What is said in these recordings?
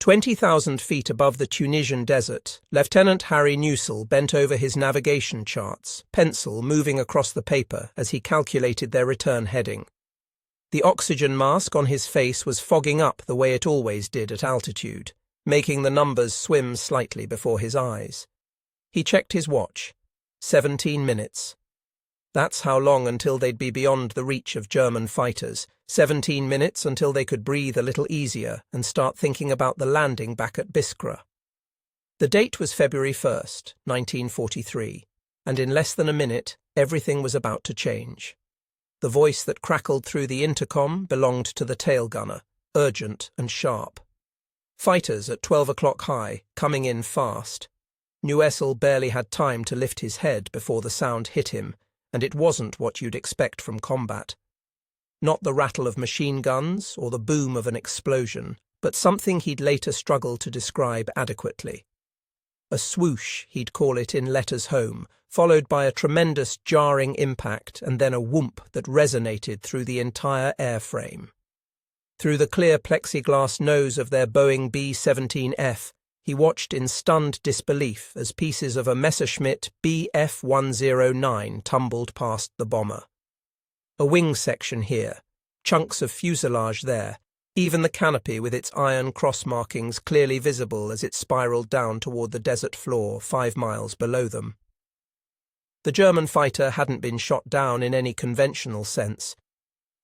20,000 feet above the Tunisian desert, Lieutenant Harry Newsell bent over his navigation charts, pencil moving across the paper as he calculated their return heading. The oxygen mask on his face was fogging up the way it always did at altitude, making the numbers swim slightly before his eyes. He checked his watch. 17 minutes. That's how long until they'd be beyond the reach of German fighters. 17 minutes until they could breathe a little easier and start thinking about the landing back at Biskra. The date was February 1st, 1943, and in less than a minute, everything was about to change. The voice that crackled through the intercom belonged to the tail gunner, urgent and sharp. Fighters at 12 o'clock high, coming in fast. Newsell barely had time to lift his head before the sound hit him, and it wasn't what you'd expect from combat. Not the rattle of machine guns or the boom of an explosion, but something he'd later struggle to describe adequately. A swoosh, he'd call it in letters home, followed by a tremendous jarring impact and then a whoomp that resonated through the entire airframe. Through the clear plexiglass nose of their Boeing B-17F, he watched in stunned disbelief as pieces of a Messerschmitt Bf-109 tumbled past the bomber. A wing section here, chunks of fuselage there, even the canopy with its iron cross markings clearly visible as it spiraled down toward the desert floor 5 miles below them. The German fighter hadn't been shot down in any conventional sense.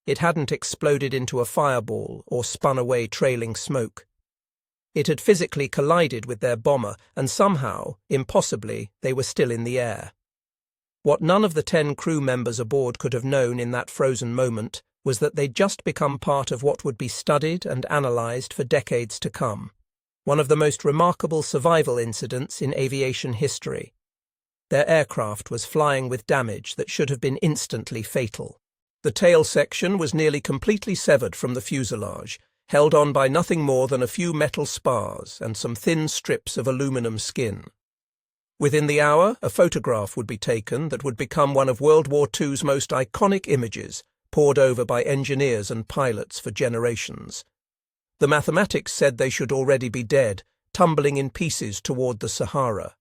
It hadn't exploded into a fireball or spun away trailing smoke. It had physically collided with their bomber, and somehow, impossibly, they were still in the air. What none of the 10 crew members aboard could have known in that frozen moment was that they'd just become part of what would be studied and analysed for decades to come, one of the most remarkable survival incidents in aviation history. Their aircraft was flying with damage that should have been instantly fatal. The tail section was nearly completely severed from the fuselage, held on by nothing more than a few metal spars and some thin strips of aluminum skin. Within the hour, a photograph would be taken that would become one of World War II's most iconic images, pored over by engineers and pilots for generations. The mathematics said they should already be dead, tumbling in pieces toward the Sahara.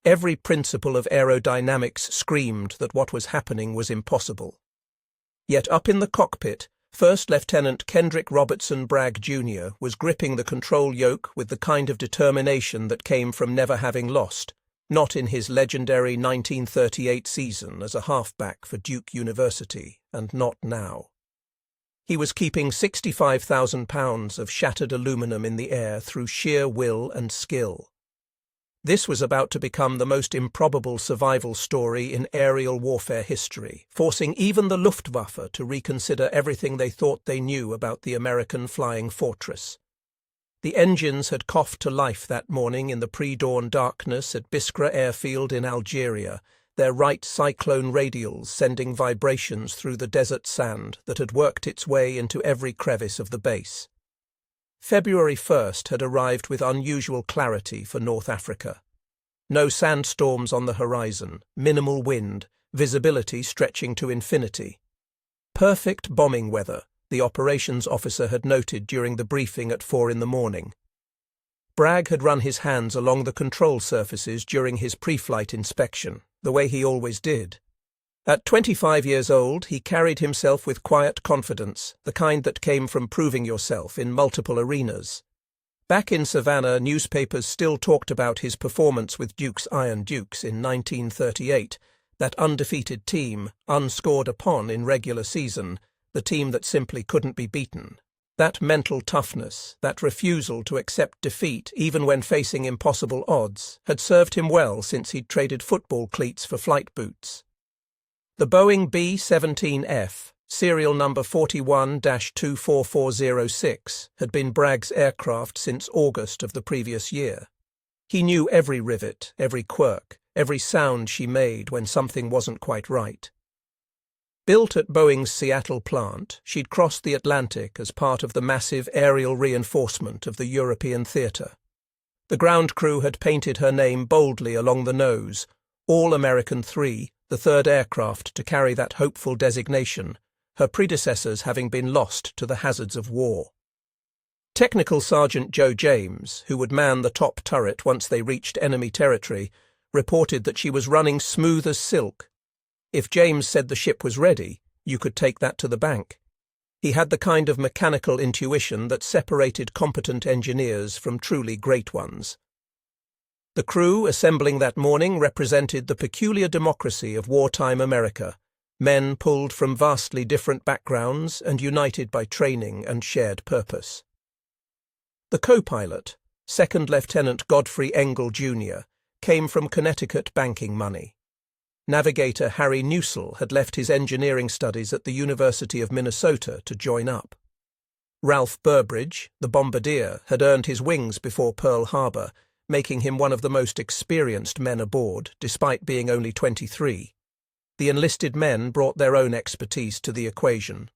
Every principle of aerodynamics screamed that what was happening was impossible. Yet up in the cockpit, First Lieutenant Kendrick Robertson Bragg Jr. was gripping the control yoke with the kind of determination that came from never having lost, not in his legendary 1938 season as a halfback for Duke University, and not now. He was keeping 65,000 pounds of shattered aluminum in the air through sheer will and skill. This was about to become the most improbable survival story in aerial warfare history, forcing even the Luftwaffe to reconsider everything they thought they knew about the American flying fortress. The engines had coughed to life that morning in the pre-dawn darkness at Biskra airfield in Algeria, their right cyclone radials sending vibrations through the desert sand that had worked its way into every crevice of the base. February 1st had arrived with unusual clarity for North Africa. No sandstorms on the horizon, minimal wind, visibility stretching to infinity. Perfect bombing weather, the operations officer had noted during the briefing at 4 in the morning. Bragg had run his hands along the control surfaces during his pre-flight inspection, the way he always did. At 25 years old, he carried himself with quiet confidence, the kind that came from proving yourself in multiple arenas. Back in Savannah, newspapers still talked about his performance with Duke's Iron Dukes in 1938, that undefeated team, unscored upon in regular season, the team that simply couldn't be beaten. That mental toughness, that refusal to accept defeat even when facing impossible odds, had served him well since he'd traded football cleats for flight boots. The Boeing B-17F, serial number 41-24406, had been Bragg's aircraft since August of the previous year. He knew every rivet, every quirk, every sound she made when something wasn't quite right. Built at Boeing's Seattle plant, she'd crossed the Atlantic as part of the massive aerial reinforcement of the European theatre. The ground crew had painted her name boldly along the nose, All-American 3, the third aircraft to carry that hopeful designation, her predecessors having been lost to the hazards of war. Technical Sergeant Joe James, who would man the top turret once they reached enemy territory, reported that she was running smooth as silk. If James said the ship was ready, you could take that to the bank. He had the kind of mechanical intuition that separated competent engineers from truly great ones. The crew assembling that morning represented the peculiar democracy of wartime America, men pulled from vastly different backgrounds and united by training and shared purpose. The co-pilot, Second Lieutenant Godfrey Engel, Jr., came from Connecticut banking money. Navigator Harry Newsell had left his engineering studies at the University of Minnesota to join up. Ralph Burbridge, the bombardier, had earned his wings before Pearl Harbor, making him one of the most experienced men aboard, despite being only 23. The enlisted men brought their own expertise to the equation.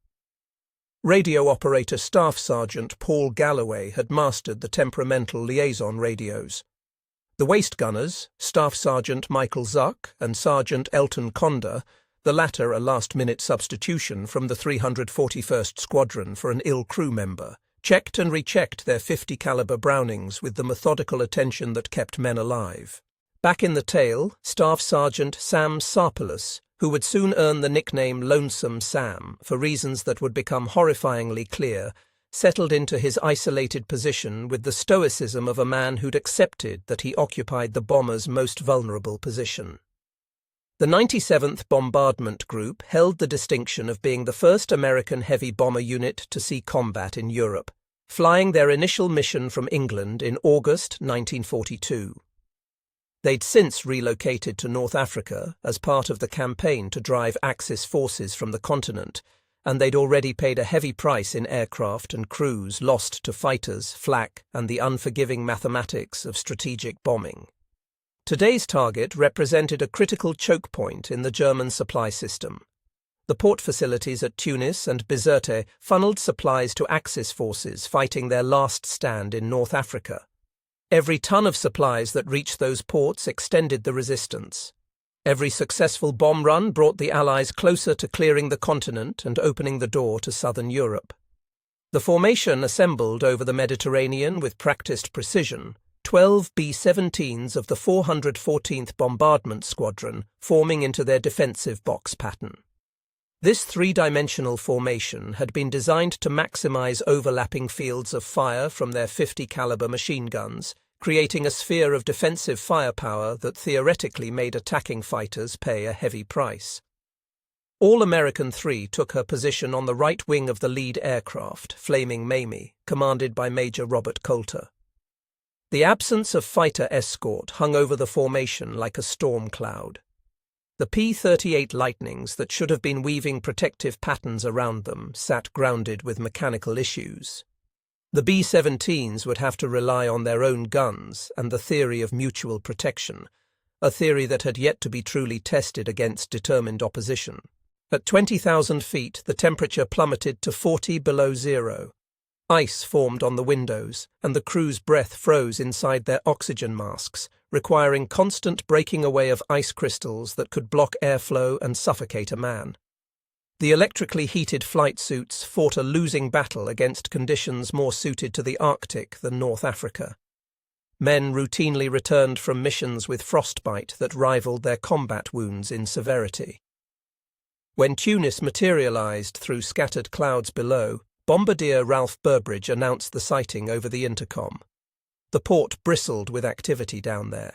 Radio operator Staff Sergeant Paul Galloway had mastered the temperamental liaison radios. The waist gunners, Staff Sergeant Michael Zuck and Sergeant Elton Conda, the latter a last-minute substitution from the 341st Squadron for an ill crew member, checked and rechecked their 50 caliber Brownings with the methodical attention that kept men alive. Back in the tail, Staff Sergeant Sam Sarpolus, who would soon earn the nickname Lonesome Sam for reasons that would become horrifyingly clear, settled into his isolated position with the stoicism of a man who'd accepted that he occupied the bomber's most vulnerable position. The 97th Bombardment Group held the distinction of being the first American heavy bomber unit to see combat in Europe, flying their initial mission from England in August 1942. They'd since relocated to North Africa as part of the campaign to drive Axis forces from the continent, and they'd already paid a heavy price in aircraft and crews lost to fighters, flak, and the unforgiving mathematics of strategic bombing. Today's target represented a critical choke point in the German supply system. The port facilities at Tunis and Bizerte funneled supplies to Axis forces fighting their last stand in North Africa. Every ton of supplies that reached those ports extended the resistance. Every successful bomb run brought the Allies closer to clearing the continent and opening the door to southern Europe. The formation assembled over the Mediterranean with practiced precision, 12 B-17s of the 414th Bombardment Squadron forming into their defensive box pattern. This three-dimensional formation had been designed to maximize overlapping fields of fire from their 50 caliber machine guns, creating a sphere of defensive firepower that theoretically made attacking fighters pay a heavy price. All-American 3 took her position on the right wing of the lead aircraft, Flaming Mamie, commanded by Major Robert Coulter. The absence of fighter escort hung over the formation like a storm cloud. The P-38 Lightnings that should have been weaving protective patterns around them sat grounded with mechanical issues. The B-17s would have to rely on their own guns and the theory of mutual protection, a theory that had yet to be truly tested against determined opposition. At 20,000 feet, the temperature plummeted to 40 below zero. Ice formed on the windows, and the crew's breath froze inside their oxygen masks, requiring constant breaking away of ice crystals that could block airflow and suffocate a man. The electrically heated flight suits fought a losing battle against conditions more suited to the Arctic than North Africa. Men routinely returned from missions with frostbite that rivaled their combat wounds in severity. When Tunis materialized through scattered clouds below, Bombardier Ralph Burbridge announced the sighting over the intercom. The port bristled with activity down there.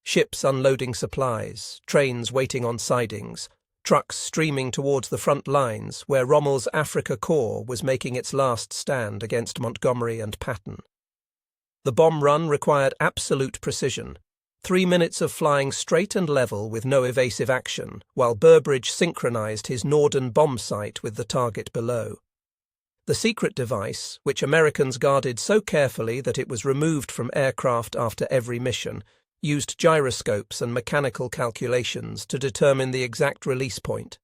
Ships unloading supplies, trains waiting on sidings, trucks streaming towards the front lines where Rommel's Africa Corps was making its last stand against Montgomery and Patton. The bomb run required absolute precision, 3 minutes of flying straight and level with no evasive action, while Burbridge synchronized his Norden bomb sight with the target below. The secret device, which Americans guarded so carefully that it was removed from aircraft after every mission, used gyroscopes and mechanical calculations to determine the exact release point.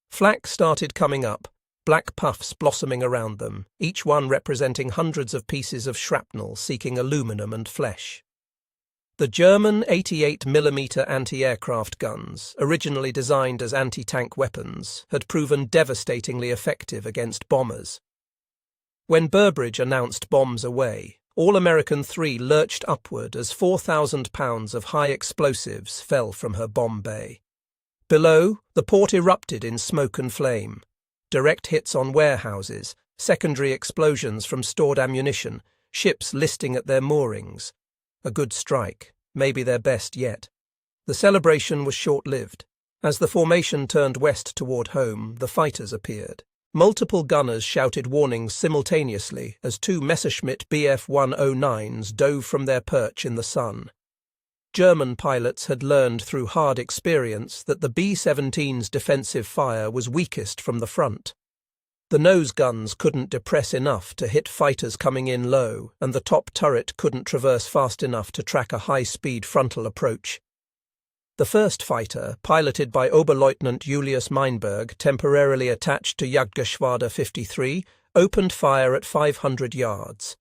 Flak started coming up, black puffs blossoming around them, each one representing hundreds of pieces of shrapnel seeking aluminum and flesh. The German 88mm anti-aircraft guns, originally designed as anti-tank weapons, had proven devastatingly effective against bombers. When Burbridge announced bombs away, All-American 3 lurched upward as 4,000 pounds of high explosives fell from her bomb bay. Below, the port erupted in smoke and flame. Direct hits on warehouses, secondary explosions from stored ammunition, ships listing at their moorings. A good strike, maybe their best yet. The celebration was short-lived. As the formation turned west toward home, the fighters appeared. Multiple gunners shouted warnings simultaneously as two Messerschmitt Bf-109s dove from their perch in the sun. German pilots had learned through hard experience that the B-17's defensive fire was weakest from the front. The nose guns couldn't depress enough to hit fighters coming in low, and the top turret couldn't traverse fast enough to track a high-speed frontal approach. The first fighter, piloted by Oberleutnant Julius Meinberg, temporarily attached to Jagdgeschwader 53, opened fire at 500 yards.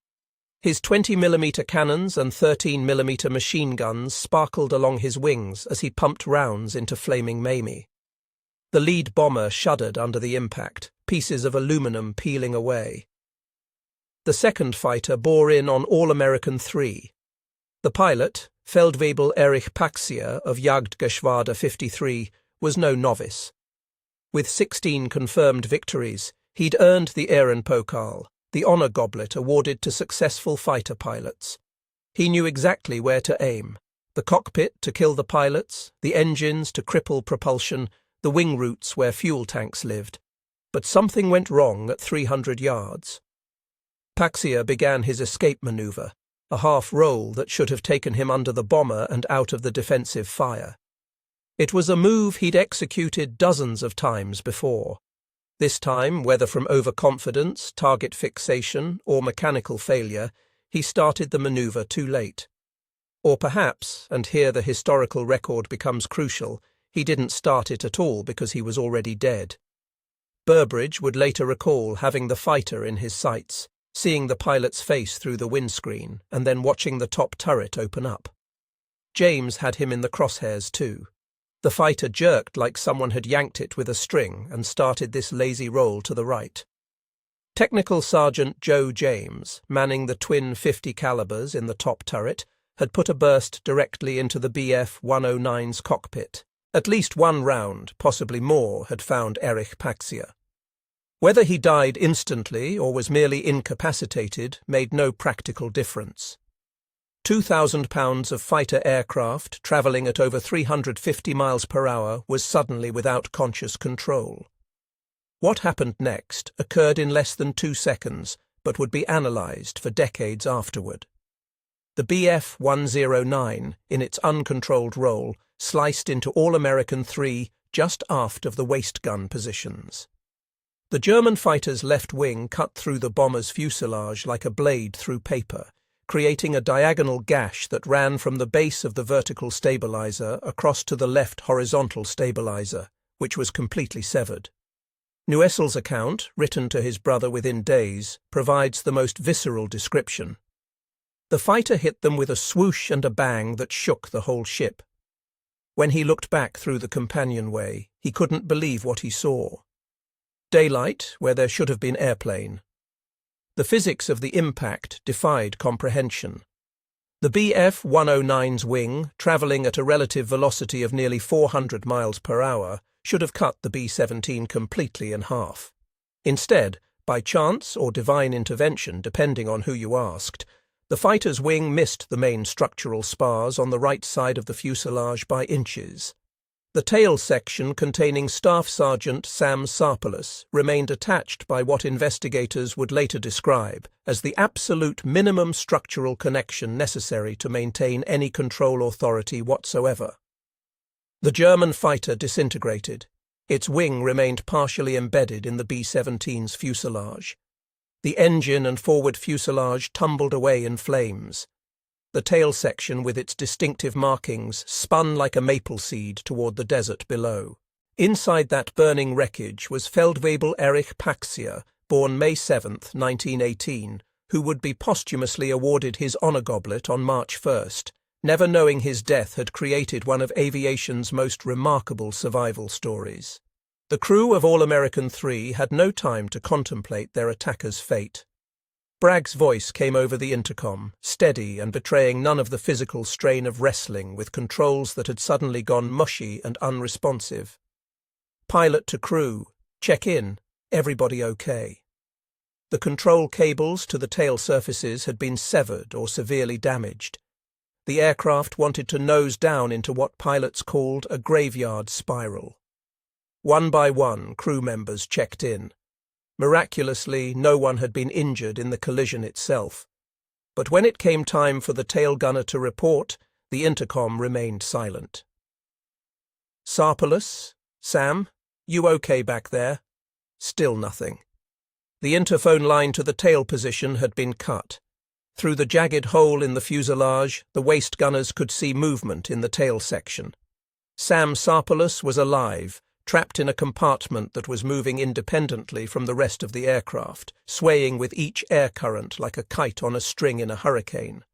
His 20mm cannons and 13mm machine guns sparkled along his wings as he pumped rounds into flaming Mamie. The lead bomber shuddered under the impact, pieces of aluminum peeling away. The second fighter bore in on All-American 3. The pilot, Feldwebel Erich Paxier of Jagdgeschwader 53, was no novice. With 16 confirmed victories, he'd earned the Ehrenpokal, the honor goblet awarded to successful fighter pilots. He knew exactly where to aim: the cockpit to kill the pilots, the engines to cripple propulsion, the wing roots where fuel tanks lived. But something went wrong at 300 yards. Paxier began his escape maneuver, a half-roll that should have taken him under the bomber and out of the defensive fire. It was a move he'd executed dozens of times before. This time, whether from overconfidence, target fixation, or mechanical failure, he started the maneuver too late. Or perhaps, and here the historical record becomes crucial, he didn't start it at all because he was already dead. Burbridge would later recall having the fighter in his sights, seeing the pilot's face through the windscreen, and then watching the top turret open up. James had him in the crosshairs too. The fighter jerked like someone had yanked it with a string and started this lazy roll to the right. Technical Sergeant Joe James, manning the twin 50 calibers in the top turret, had put a burst directly into the Bf-109's cockpit. At least one round, possibly more, had found Erich Paxier. Whether he died instantly or was merely incapacitated made no practical difference. 2,000 pounds of fighter aircraft travelling at over 350 miles per hour was suddenly without conscious control. What happened next occurred in less than 2 seconds, but would be analysed for decades afterward. The Bf-109, in its uncontrolled roll, sliced into All-American 3 just aft of the waist gun positions. The German fighter's left wing cut through the bomber's fuselage like a blade through paper, creating a diagonal gash that ran from the base of the vertical stabilizer across to the left horizontal stabilizer, which was completely severed. Neuessel's account, written to his brother within days, provides the most visceral description. The fighter hit them with a swoosh and a bang that shook the whole ship. When he looked back through the companionway, he couldn't believe what he saw. Daylight where there should have been airplane. The physics of the impact defied comprehension. The Bf-109's wing, travelling at a relative velocity of nearly 400 miles per hour, should have cut the B-17 completely in half. Instead, by chance or divine intervention, depending on who you asked, the fighter's wing missed the main structural spars on the right side of the fuselage by inches. The tail section containing Staff Sergeant Sam Sarpolus remained attached by what investigators would later describe as the absolute minimum structural connection necessary to maintain any control authority whatsoever. The German fighter disintegrated. Its wing remained partially embedded in the B-17's fuselage. The engine and forward fuselage tumbled away in flames. The tail section with its distinctive markings spun like a maple seed toward the desert below. Inside that burning wreckage was Feldwebel Erich Paxier, born May 7, 1918, who would be posthumously awarded his honor goblet on March 1st, never knowing his death had created one of aviation's most remarkable survival stories. The crew of All-American 3 had no time to contemplate their attacker's fate. Bragg's voice came over the intercom, steady and betraying none of the physical strain of wrestling with controls that had suddenly gone mushy and unresponsive. Pilot to crew, check in, everybody okay. The control cables to the tail surfaces had been severed or severely damaged. The aircraft wanted to nose down into what pilots called a graveyard spiral. One by one, crew members checked in. Miraculously, no one had been injured in the collision itself. But when it came time for the tail gunner to report, the intercom remained silent. Sarpalus? Sam? You okay back there? Still nothing. The interphone line to the tail position had been cut. Through the jagged hole in the fuselage, the waist gunners could see movement in the tail section. Sam Sarpalus was alive, trapped in a compartment that was moving independently from the rest of the aircraft, swaying with each air current like a kite on a string in a hurricane.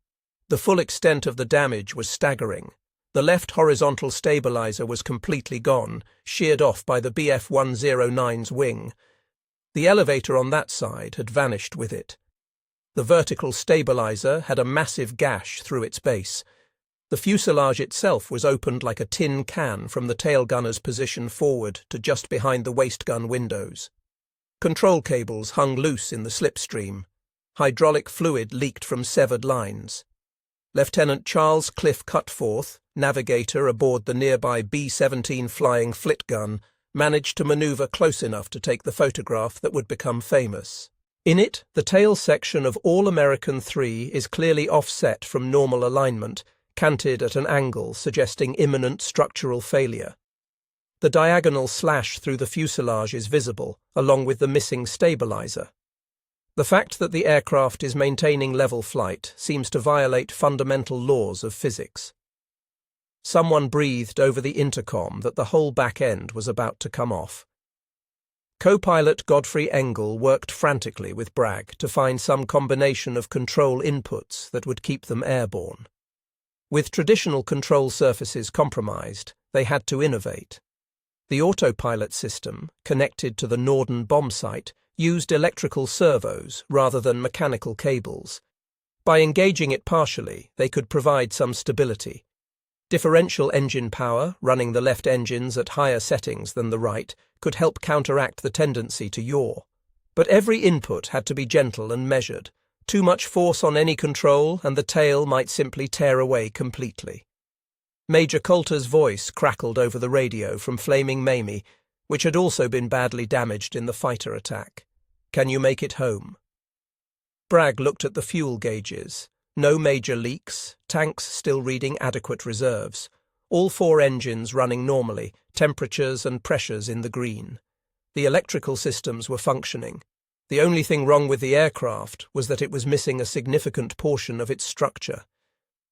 The full extent of the damage was staggering. The left horizontal stabilizer was completely gone, sheared off by the BF-109's wing. The elevator on that side had vanished with it. The vertical stabilizer had a massive gash through its base. The fuselage itself was opened like a tin can from the tail gunner's position forward to just behind the waist gun windows. Control cables hung loose in the slipstream. Hydraulic fluid leaked from severed lines. Lieutenant Charles Cliff Cutforth, navigator aboard the nearby B-17 flying flit gun, managed to maneuver close enough to take the photograph that would become famous. In it, the tail section of All-American 3 is clearly offset from normal alignment, canted at an angle suggesting imminent structural failure. The diagonal slash through the fuselage is visible, along with the missing stabilizer. The fact that the aircraft is maintaining level flight seems to violate fundamental laws of physics. Someone breathed over the intercom that the whole back end was about to come off. Co-pilot Godfrey Engel worked frantically with Bragg to find some combination of control inputs that would keep them airborne. With traditional control surfaces compromised, they had to innovate. The autopilot system, connected to the Norden bomb site, used electrical servos rather than mechanical cables. By engaging it partially, they could provide some stability. Differential engine power, running the left engines at higher settings than the right, could help counteract the tendency to yaw. But every input had to be gentle and measured. Too much force on any control, and the tail might simply tear away completely. Major Coulter's voice crackled over the radio from Flaming Mamie, which had also been badly damaged in the fighter attack. "Can you make it home?" Bragg looked at the fuel gauges. No major leaks, tanks still reading adequate reserves. All 4 engines running normally, temperatures and pressures in the green. The electrical systems were functioning. The only thing wrong with the aircraft was that it was missing a significant portion of its structure.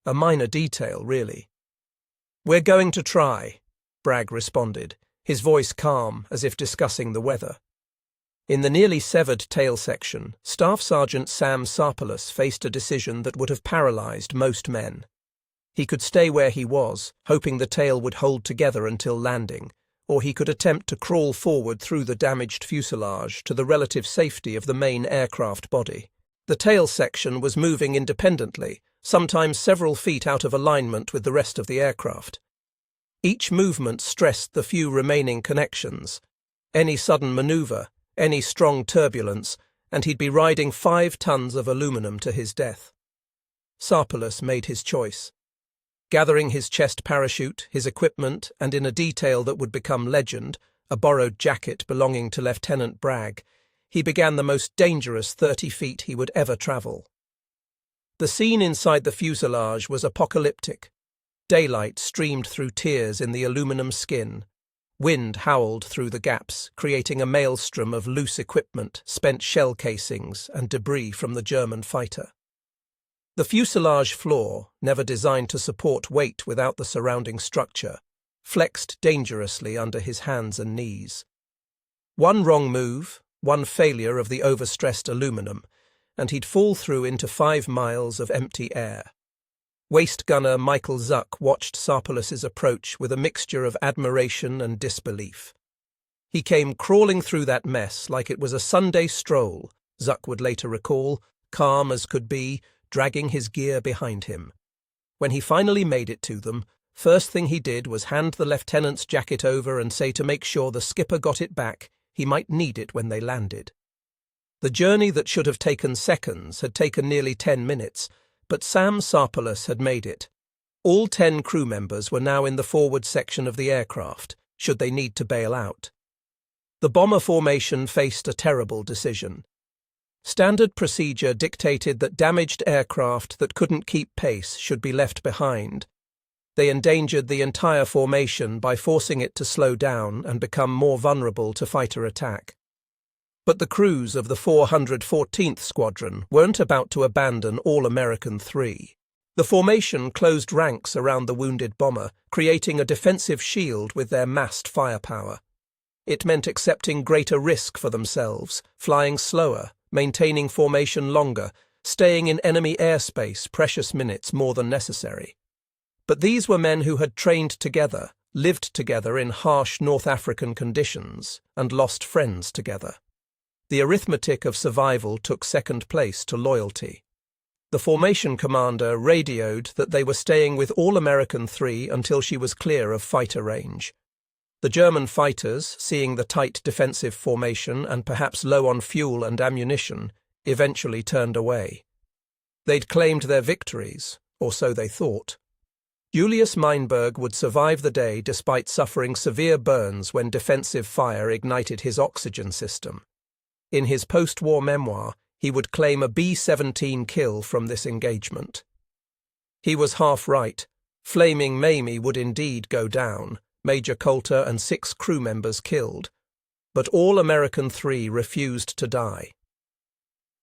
A minor detail, really. "We're going to try," Bragg responded, his voice calm as if discussing the weather. In the nearly severed tail section, Staff Sergeant Sam Sarpalus faced a decision that would have paralyzed most men. He could stay where he was, hoping the tail would hold together until landing, or he could attempt to crawl forward through the damaged fuselage to the relative safety of the main aircraft body. The tail section was moving independently, sometimes several feet out of alignment with the rest of the aircraft. Each movement stressed the few remaining connections. Any sudden maneuver, any strong turbulence, and he'd be riding 5 tons of aluminum to his death. Sarpalus made his choice. Gathering his chest parachute, his equipment, and in a detail that would become legend, a borrowed jacket belonging to Lieutenant Bragg, he began the most dangerous 30 feet he would ever travel. The scene inside the fuselage was apocalyptic. Daylight streamed through tears in the aluminum skin. Wind howled through the gaps, creating a maelstrom of loose equipment, spent shell casings, and debris from the German fighter. The fuselage floor, never designed to support weight without the surrounding structure, flexed dangerously under his hands and knees. One wrong move, one failure of the overstressed aluminum, and he'd fall through into 5 miles of empty air. Waist gunner Michael Zuck watched Sarpalus's approach with a mixture of admiration and disbelief. He came crawling through that mess like it was a Sunday stroll, Zuck would later recall, calm as could be, dragging his gear behind him. When he finally made it to them, first thing he did was hand the lieutenant's jacket over and say to make sure the skipper got it back, he might need it when they landed. The journey that should have taken seconds had taken nearly 10 minutes, but Sam Sarpalus had made it. All 10 crew members were now in the forward section of the aircraft, should they need to bail out. The bomber formation faced a terrible decision. Standard procedure dictated that damaged aircraft that couldn't keep pace should be left behind. They endangered the entire formation by forcing it to slow down and become more vulnerable to fighter attack. But the crews of the 414th Squadron weren't about to abandon All-American 3. The formation closed ranks around the wounded bomber, creating a defensive shield with their massed firepower. It meant accepting greater risk for themselves, flying slower, maintaining formation longer, staying in enemy airspace precious minutes more than necessary. But these were men who had trained together, lived together in harsh North African conditions, and lost friends together. The arithmetic of survival took second place to loyalty. The formation commander radioed that they were staying with All-American 3 until she was clear of fighter range. The German fighters, seeing the tight defensive formation and perhaps low on fuel and ammunition, eventually turned away. They'd claimed their victories, or so they thought. Julius Meinberg would survive the day despite suffering severe burns when defensive fire ignited his oxygen system. In his post-war memoir, he would claim a B-17 kill from this engagement. He was half right. Flaming Mamie would indeed go down, Major Coulter and 6 crew members killed. But All-American 3 refused to die.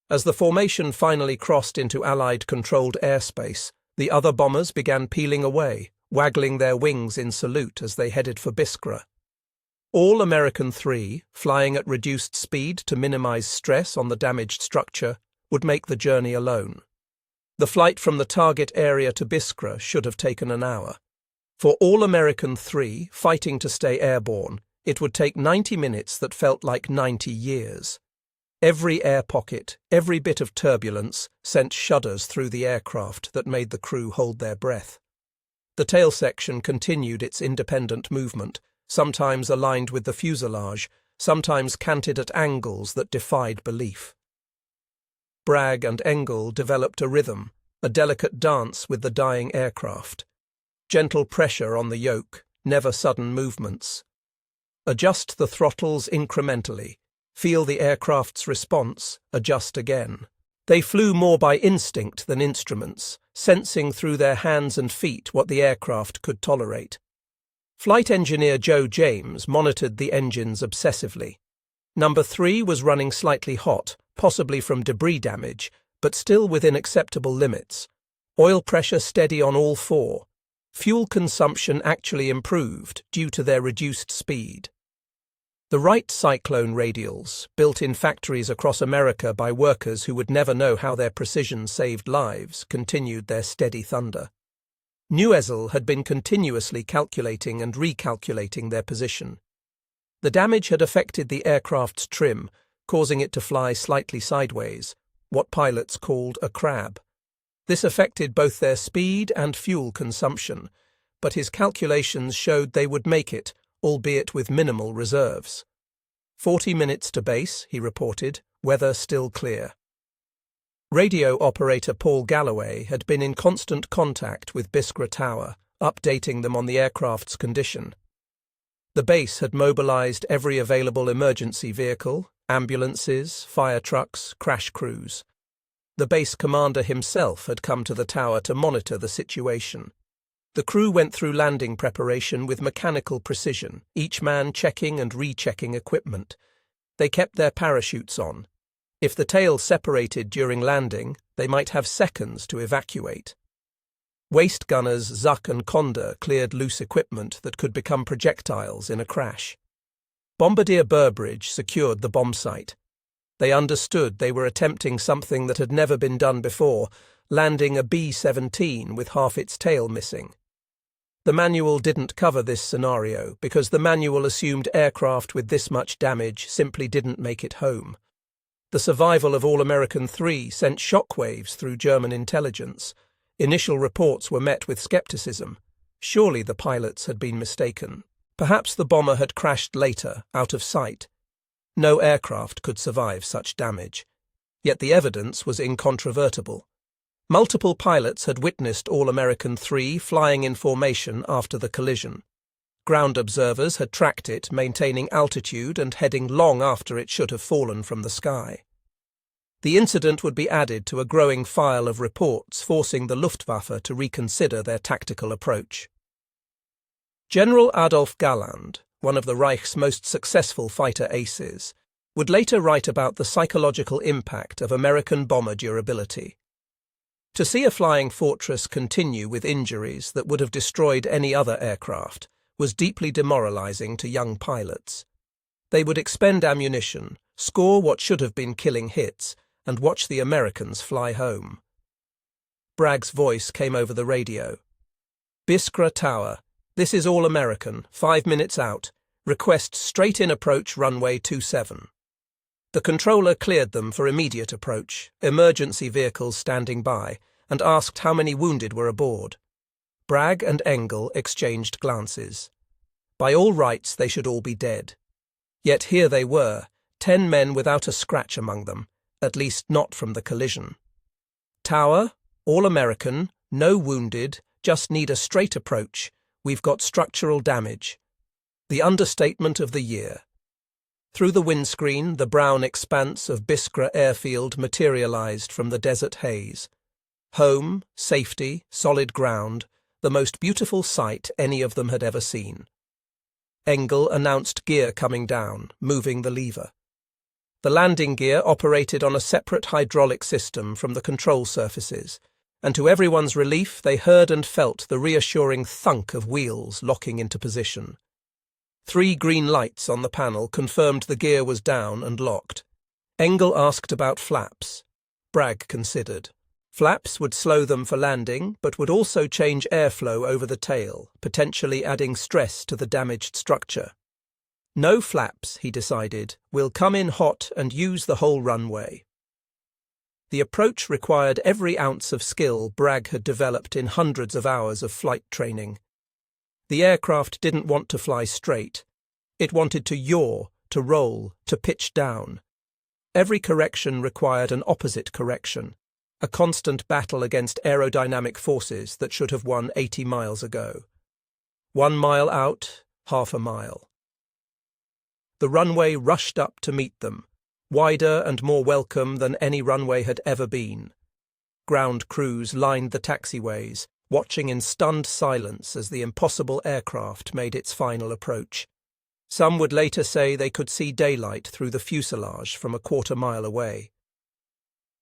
As the formation finally crossed into Allied-controlled airspace, the other bombers began peeling away, waggling their wings in salute as they headed for Biskra. All-American 3, flying at reduced speed to minimize stress on the damaged structure, would make the journey alone. The flight from the target area to Biskra should have taken an hour. For All-American 3, fighting to stay airborne, it would take 90 minutes that felt like 90 years. Every air pocket, every bit of turbulence sent shudders through the aircraft that made the crew hold their breath. The tail section continued its independent movement, sometimes aligned with the fuselage, sometimes canted at angles that defied belief. Bragg and Engel developed a rhythm, a delicate dance with the dying aircraft. Gentle pressure on the yoke, never sudden movements. Adjust the throttles incrementally. Feel the aircraft's response, adjust again. They flew more by instinct than instruments, sensing through their hands and feet what the aircraft could tolerate. Flight engineer Joe James monitored the engines obsessively. Number 3 was running slightly hot, possibly from debris damage, but still within acceptable limits. Oil pressure steady on all 4. Fuel consumption actually improved due to their reduced speed. The Wright Cyclone radials, built in factories across America by workers who would never know how their precision saved lives, continued their steady thunder. Neuesel had been continuously calculating and recalculating their position. The damage had affected the aircraft's trim, causing it to fly slightly sideways, what pilots called a crab. This affected both their speed and fuel consumption, but his calculations showed they would make it, albeit with minimal reserves. 40 minutes to base, he reported, weather still clear. Radio operator Paul Galloway had been in constant contact with Biskra Tower, updating them on the aircraft's condition. The base had mobilized every available emergency vehicle, ambulances, fire trucks, crash crews. The base commander himself had come to the tower to monitor the situation. The crew went through landing preparation with mechanical precision, each man checking and rechecking equipment. They kept their parachutes on. If the tail separated during landing, they might have seconds to evacuate. Waist gunners Zuck and Conda cleared loose equipment that could become projectiles in a crash. Bombardier Burbridge secured the bomb site. They understood they were attempting something that had never been done before, landing a B-17 with half its tail missing. The manual didn't cover this scenario because the manual assumed aircraft with this much damage simply didn't make it home. The survival of All-American 3 sent shockwaves through German intelligence. Initial reports were met with skepticism. Surely the pilots had been mistaken. Perhaps the bomber had crashed later, out of sight. No aircraft could survive such damage. Yet the evidence was incontrovertible. Multiple pilots had witnessed All-American 3 flying in formation after the collision. Ground observers had tracked it, maintaining altitude and heading long after it should have fallen from the sky. The incident would be added to a growing file of reports, forcing the Luftwaffe to reconsider their tactical approach. General Adolf Galland, one of the Reich's most successful fighter aces, would later write about the psychological impact of American bomber durability. To see a flying fortress continue with injuries that would have destroyed any other aircraft was deeply demoralizing to young pilots. They would expend ammunition, score what should have been killing hits, and watch the Americans fly home. Bragg's voice came over the radio. "Biskra Tower, this is All-American, 5 minutes out. Request straight-in approach runway 27. The controller cleared them for immediate approach, emergency vehicles standing by, and asked how many wounded were aboard. Bragg and Engel exchanged glances. By all rights, they should all be dead. Yet here they were, 10 men without a scratch among them, at least not from the collision. Tower, All-American, no wounded, just need a straight approach. We've got structural damage. The understatement of the year. Through the windscreen, the brown expanse of Biskra airfield materialized from the desert haze. Home, safety, solid ground, the most beautiful sight any of them had ever seen. Engel announced gear coming down, moving the lever. The landing gear operated on a separate hydraulic system from the control surfaces, and to everyone's relief they heard and felt the reassuring thunk of wheels locking into position. 3 green lights on the panel confirmed the gear was down and locked. Engel asked about flaps. Bragg considered. Flaps would slow them for landing, but would also change airflow over the tail, potentially adding stress to the damaged structure. No flaps, he decided. We'll come in hot and use the whole runway. The approach required every ounce of skill Bragg had developed in hundreds of hours of flight training. The aircraft didn't want to fly straight. It wanted to yaw, to roll, to pitch down. Every correction required an opposite correction, a constant battle against aerodynamic forces that should have won 80 miles ago. 1 mile out, half a mile. The runway rushed up to meet them, wider and more welcome than any runway had ever been. Ground crews lined the taxiways, watching in stunned silence as the impossible aircraft made its final approach. Some would later say they could see daylight through the fuselage from a quarter-mile away.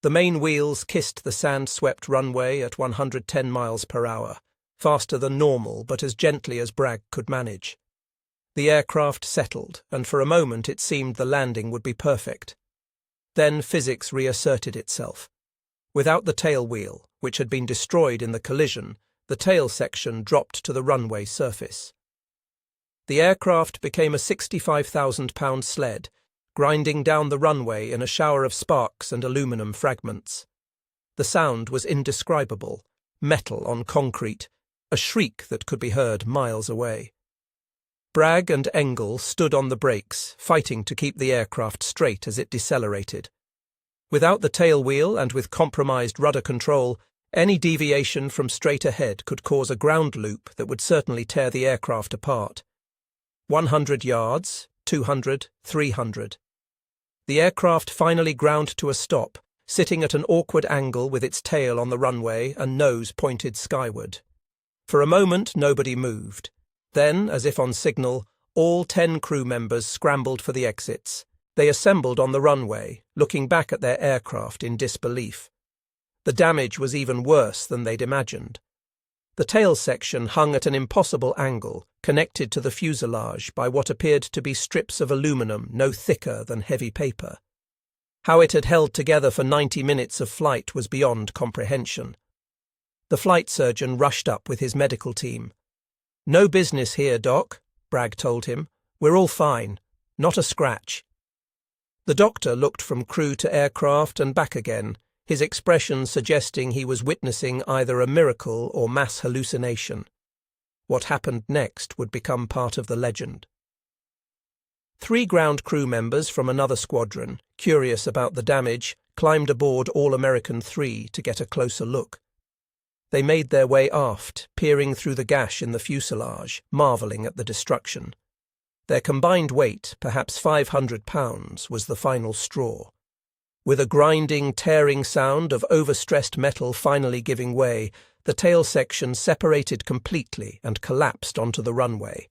The main wheels kissed the sand-swept runway at 110 miles per hour, faster than normal but as gently as Bragg could manage. The aircraft settled, and for a moment it seemed the landing would be perfect. Then physics reasserted itself. Without the tail wheel, which had been destroyed in the collision, the tail section dropped to the runway surface. The aircraft became a 65,000-pound sled, grinding down the runway in a shower of sparks and aluminum fragments. The sound was indescribable, metal on concrete, a shriek that could be heard miles away. Bragg and Engel stood on the brakes, fighting to keep the aircraft straight as it decelerated. Without the tail wheel and with compromised rudder control, any deviation from straight ahead could cause a ground loop that would certainly tear the aircraft apart. 100 yards, 200, 300. The aircraft finally ground to a stop, sitting at an awkward angle with its tail on the runway and nose pointed skyward. For a moment, nobody moved. Then, as if on signal, all 10 crew members scrambled for the exits. They assembled on the runway, looking back at their aircraft in disbelief. The damage was even worse than they'd imagined. The tail section hung at an impossible angle, connected to the fuselage by what appeared to be strips of aluminum no thicker than heavy paper. How it had held together for 90 minutes of flight was beyond comprehension. The flight surgeon rushed up with his medical team. "No business here, Doc," Bragg told him. "We're all fine. Not a scratch." The doctor looked from crew to aircraft and back again, his expression suggesting he was witnessing either a miracle or mass hallucination. What happened next would become part of the legend. 3 ground crew members from another squadron, curious about the damage, climbed aboard All-American 3 to get a closer look. They made their way aft, peering through the gash in the fuselage, marvelling at the destruction. Their combined weight, perhaps 500 pounds, was the final straw. With a grinding, tearing sound of overstressed metal finally giving way, the tail section separated completely and collapsed onto the runway.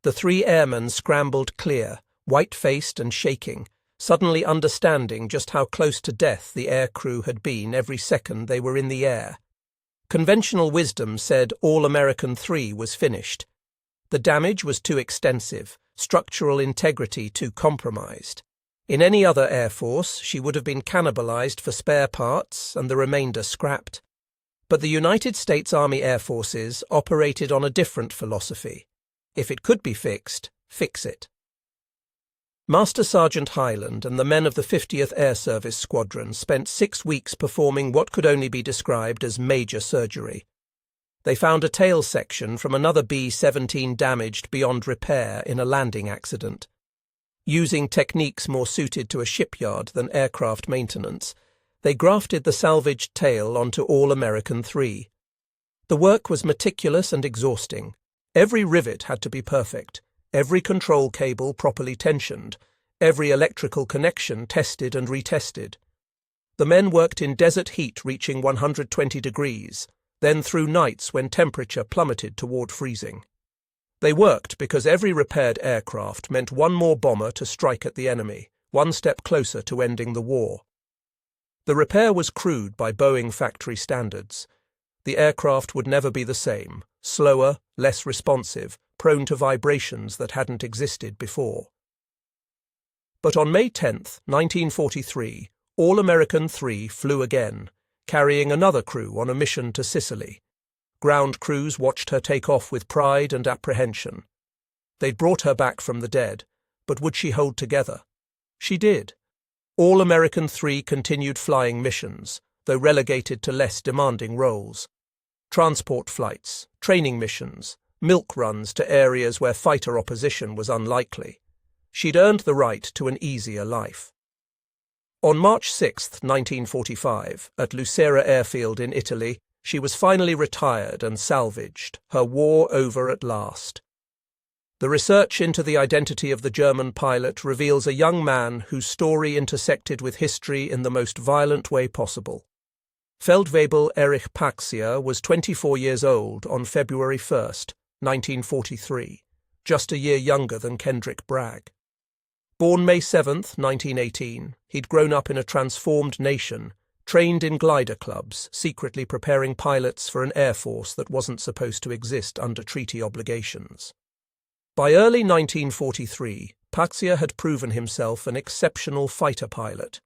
The 3 airmen scrambled clear, white-faced and shaking, suddenly understanding just how close to death the air crew had been every second they were in the air. Conventional wisdom said All-American 3 was finished. The damage was too extensive, structural integrity too compromised. In any other air force, she would have been cannibalized for spare parts and the remainder scrapped. But the United States Army Air Forces operated on a different philosophy. If it could be fixed, fix it. Master Sergeant Hyland and the men of the 50th Air Service Squadron spent 6 weeks performing what could only be described as major surgery. They found a tail section from another B-17 damaged beyond repair in a landing accident. Using techniques more suited to a shipyard than aircraft maintenance, they grafted the salvaged tail onto All-American 3. The work was meticulous and exhausting. Every rivet had to be perfect, every control cable properly tensioned, every electrical connection tested and retested. The men worked in desert heat reaching 120 degrees, then through nights when temperature plummeted toward freezing. They worked because every repaired aircraft meant one more bomber to strike at the enemy, one step closer to ending the war. The repair was crude by Boeing factory standards. The aircraft would never be the same, slower, less responsive, prone to vibrations that hadn't existed before. But on May 10, 1943, All-American 3 flew again, carrying another crew on a mission to Sicily. Ground crews watched her take off with pride and apprehension. They'd brought her back from the dead, but would she hold together? She did. All-American 3 continued flying missions, though relegated to less demanding roles. Transport flights, training missions, milk runs to areas where fighter opposition was unlikely. She'd earned the right to an easier life. On March 6, 1945, at Lucera Airfield in Italy, she was finally retired and salvaged, her war over at last. The research into the identity of the German pilot reveals a young man whose story intersected with history in the most violent way possible. Feldwebel Erich Paxia was 24 years old on February 1, 1943, just a year younger than Kendrick Bragg. Born May 7, 1918, he'd grown up in a transformed nation, trained in glider clubs, secretly preparing pilots for an air force that wasn't supposed to exist under treaty obligations. By early 1943, Paxia had proven himself an exceptional fighter pilot.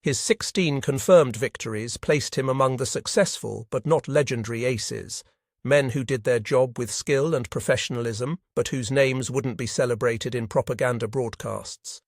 His 16 confirmed victories placed him among the successful but not legendary aces, men who did their job with skill and professionalism, but whose names wouldn't be celebrated in propaganda broadcasts.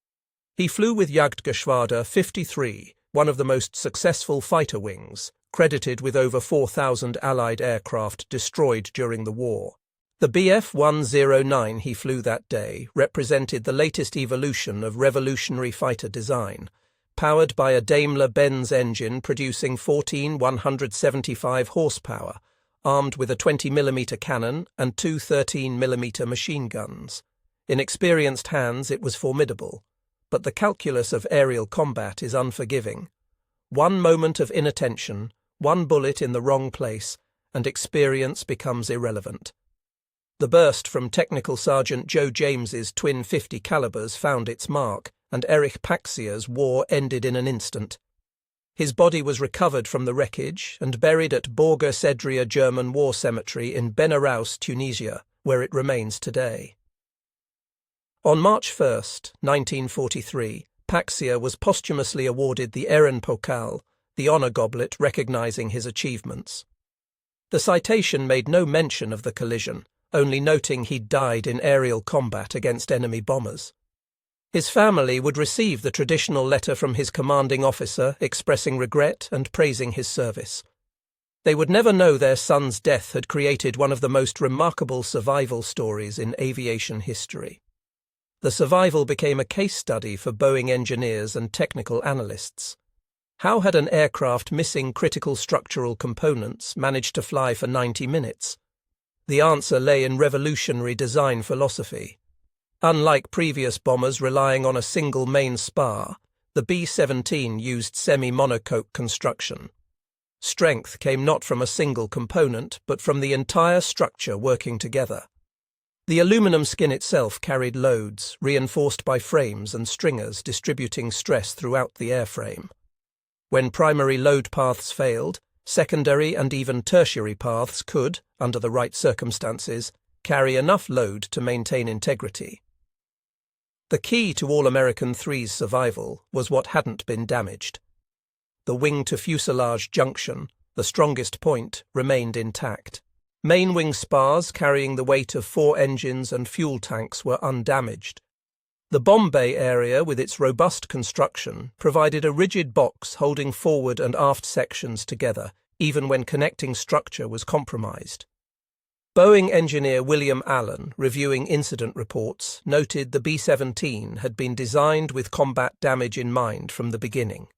He flew with Jagdgeschwader 53, one of the most successful fighter wings, credited with over 4,000 Allied aircraft destroyed during the war. The Bf-109 he flew that day represented the latest evolution of revolutionary fighter design, powered by a Daimler-Benz engine producing 14 175 horsepower, armed with a 20mm cannon and 2 13mm machine guns. In experienced hands it was formidable, but the calculus of aerial combat is unforgiving. One moment of inattention, one bullet in the wrong place, and experience becomes irrelevant. The burst from Technical Sergeant Joe James's twin .50 calibers found its mark, and Erich Paxia's war ended in an instant. His body was recovered from the wreckage and buried at Borger Sedria German War Cemetery in Benaraus, Tunisia, where it remains today. On March 1, 1943, Paxia was posthumously awarded the Ehrenpokal, the honour goblet recognizing his achievements. The citation made no mention of the collision, only noting he'd died in aerial combat against enemy bombers. His family would receive the traditional letter from his commanding officer expressing regret and praising his service. They would never know their son's death had created one of the most remarkable survival stories in aviation history. The survival became a case study for Boeing engineers and technical analysts. How had an aircraft missing critical structural components managed to fly for 90 minutes? The answer lay in revolutionary design philosophy. Unlike previous bombers relying on a single main spar, the B-17 used semi-monocoque construction. Strength came not from a single component, but from the entire structure working together. The aluminum skin itself carried loads, reinforced by frames and stringers distributing stress throughout the airframe. When primary load paths failed, secondary and even tertiary paths could, under the right circumstances, carry enough load to maintain integrity. The key to All-American 3's survival was what hadn't been damaged. The wing-to-fuselage junction, the strongest point, remained intact. Main wing spars carrying the weight of 4 engines and fuel tanks were undamaged. The bomb bay area, with its robust construction, provided a rigid box holding forward and aft sections together, even when connecting structure was compromised. Boeing engineer William Allen, reviewing incident reports, noted the B-17 had been designed with combat damage in mind from the beginning.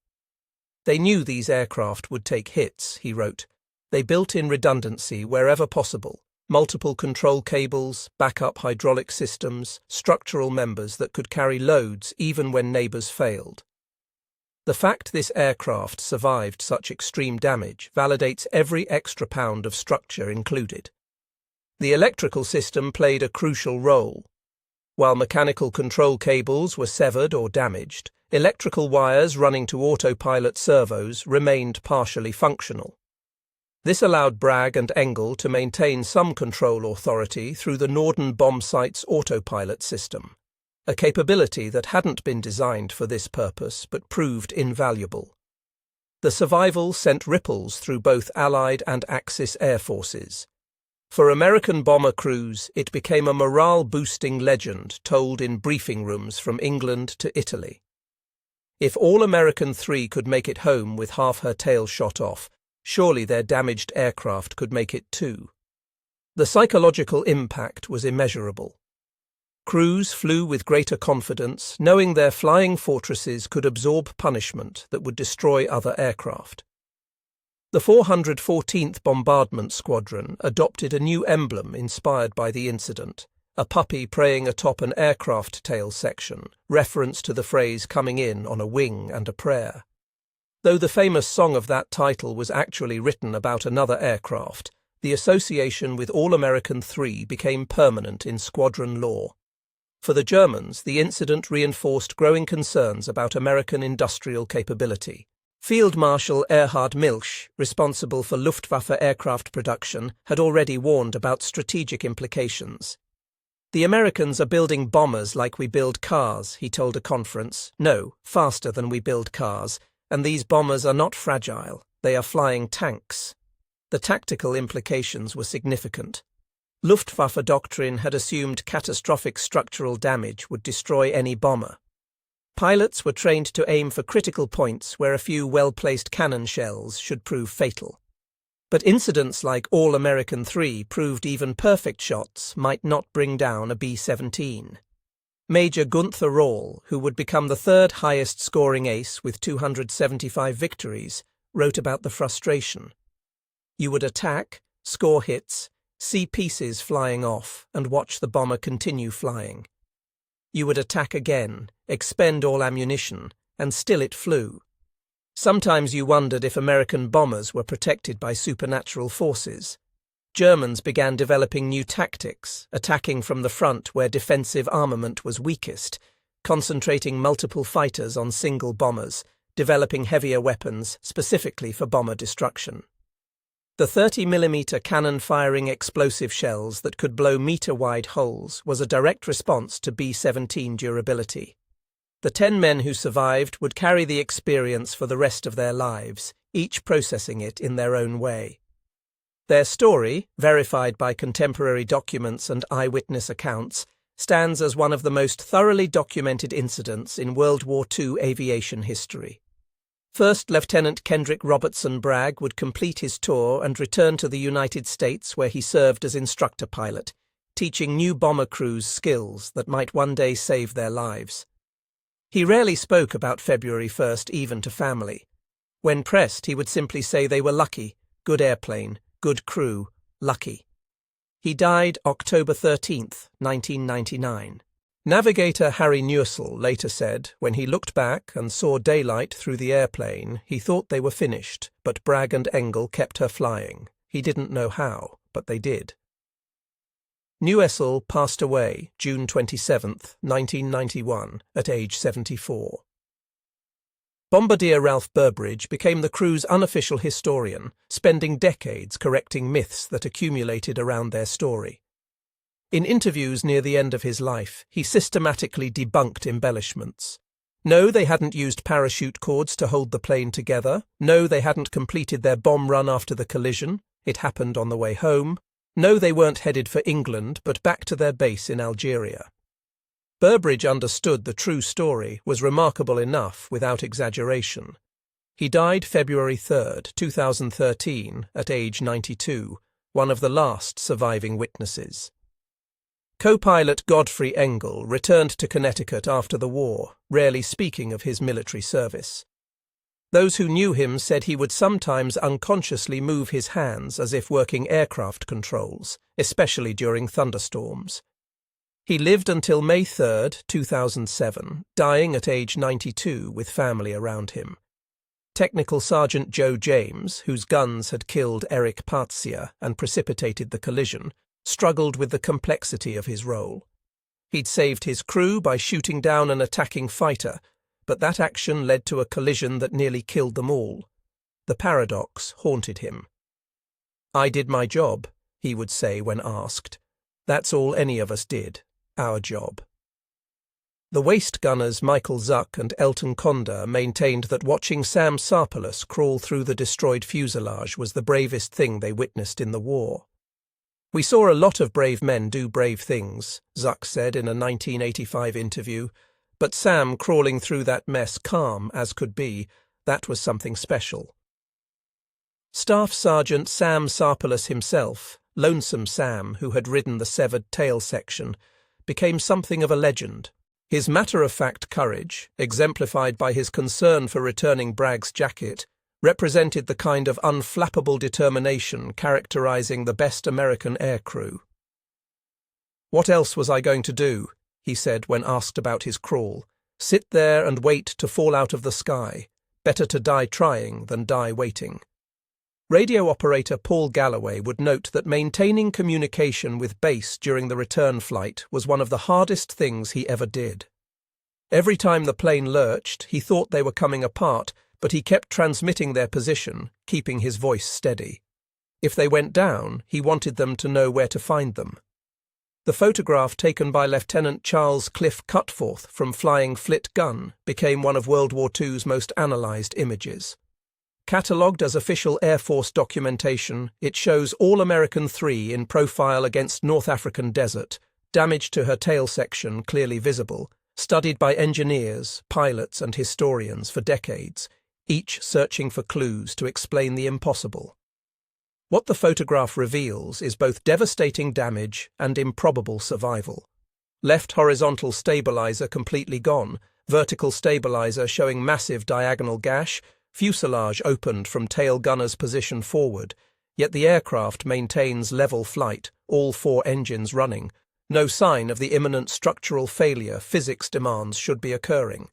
They knew these aircraft would take hits, he wrote. They built in redundancy wherever possible, multiple control cables, backup hydraulic systems, structural members that could carry loads even when neighbors failed. The fact this aircraft survived such extreme damage validates every extra pound of structure included. The electrical system played a crucial role. While mechanical control cables were severed or damaged, electrical wires running to autopilot servos remained partially functional. This allowed Bragg and Engel to maintain some control authority through the Norden bomb site's autopilot system, a capability that hadn't been designed for this purpose but proved invaluable. The survival sent ripples through both Allied and Axis air forces. For American bomber crews, it became a morale-boosting legend told in briefing rooms from England to Italy. If All-American 3 could make it home with half her tail shot off, surely their damaged aircraft could make it too. The psychological impact was immeasurable. Crews flew with greater confidence, knowing their flying fortresses could absorb punishment that would destroy other aircraft. The 414th Bombardment Squadron adopted a new emblem inspired by the incident, a puppy praying atop an aircraft tail section, reference to the phrase coming in on a wing and a prayer. Though the famous song of that title was actually written about another aircraft, the association with All-American 3 became permanent in squadron lore. For the Germans, the incident reinforced growing concerns about American industrial capability. Field Marshal Erhard Milch, responsible for Luftwaffe aircraft production, had already warned about strategic implications. "The Americans are building bombers like we build cars," he told a conference. "No, faster than we build cars. And these bombers are not fragile. They are flying tanks." The tactical implications were significant. Luftwaffe doctrine had assumed catastrophic structural damage would destroy any bomber. Pilots were trained to aim for critical points where a few well-placed cannon shells should prove fatal. But incidents like All-American 3 proved even perfect shots might not bring down a B-17. Major Gunther Rall, who would become the third highest-scoring ace with 275 victories, wrote about the frustration. You would attack, score hits, see pieces flying off, and watch the bomber continue flying. You would attack again, expend all ammunition, and still it flew. Sometimes you wondered if American bombers were protected by supernatural forces. Germans began developing new tactics, attacking from the front where defensive armament was weakest, concentrating multiple fighters on single bombers, developing heavier weapons specifically for bomber destruction. The 30mm cannon-firing explosive shells that could blow metre-wide holes was a direct response to B-17 durability. The 10 men who survived would carry the experience for the rest of their lives, each processing it in their own way. Their story, verified by contemporary documents and eyewitness accounts, stands as one of the most thoroughly documented incidents in World War II aviation history. First Lieutenant Kendrick Robertson Bragg would complete his tour and return to the United States, where he served as instructor pilot, teaching new bomber crews skills that might one day save their lives. He rarely spoke about February 1st even to family. When pressed, he would simply say they were lucky, good airplane, good crew, lucky. He died October 13, 1999. Navigator Harry Newsell later said when he looked back and saw daylight through the airplane, he thought they were finished, but Bragg and Engel kept her flying. He didn't know how, but they did. Newsell passed away June 27, 1991, at age 74. Bombardier Ralph Burbridge became the crew's unofficial historian, spending decades correcting myths that accumulated around their story. In interviews near the end of his life, he systematically debunked embellishments. No, they hadn't used parachute cords to hold the plane together. No, they hadn't completed their bomb run after the collision. It happened on the way home. No, they weren't headed for England, but back to their base in Algeria. Burbridge understood the true story was remarkable enough without exaggeration. He died February 3, 2013, at age 92, one of the last surviving witnesses. Co-pilot Godfrey Engel returned to Connecticut after the war, rarely speaking of his military service. Those who knew him said he would sometimes unconsciously move his hands as if working aircraft controls, especially during thunderstorms. He lived until May 3, 2007, dying at age 92 with family around him. Technical Sergeant Joe James, whose guns had killed Eric Parzia and precipitated the collision, struggled with the complexity of his role. He'd saved his crew by shooting down an attacking fighter, but that action led to a collision that nearly killed them all. The paradox haunted him. "I did my job," he would say when asked. "That's all any of us did, our job." The waist gunners Michael Zuck and Elton Conda maintained that watching Sam Sarpalus crawl through the destroyed fuselage was the bravest thing they witnessed in the war. "We saw a lot of brave men do brave things," Zuck said in a 1985 interview, "but Sam crawling through that mess calm as could be, that was something special." Staff Sergeant Sam Sarpalus himself, Lonesome Sam, who had ridden the severed tail section, became something of a legend. His matter-of-fact courage, exemplified by his concern for returning Bragg's jacket, represented the kind of unflappable determination characterizing the best American aircrew. "What else was I going to do?" he said when asked about his crawl. "Sit there and wait to fall out of the sky. Better to die trying than die waiting." Radio operator Paul Galloway would note that maintaining communication with base during the return flight was one of the hardest things he ever did. Every time the plane lurched, he thought they were coming apart, but he kept transmitting their position, keeping his voice steady. If they went down, he wanted them to know where to find them. The photograph taken by Lieutenant Charles Cliff Cutforth from Flying Flit Gun became one of World War II's most analysed images. Catalogued as official Air Force documentation, it shows All-American 3 in profile against North African desert, damage to her tail section clearly visible, studied by engineers, pilots and historians for decades, each searching for clues to explain the impossible. What the photograph reveals is both devastating damage and improbable survival. Left horizontal stabilizer completely gone, vertical stabilizer showing massive diagonal gash, fuselage opened from tail gunner's position forward, yet the aircraft maintains level flight, all 4 engines running. No sign of the imminent structural failure physics demands should be occurring.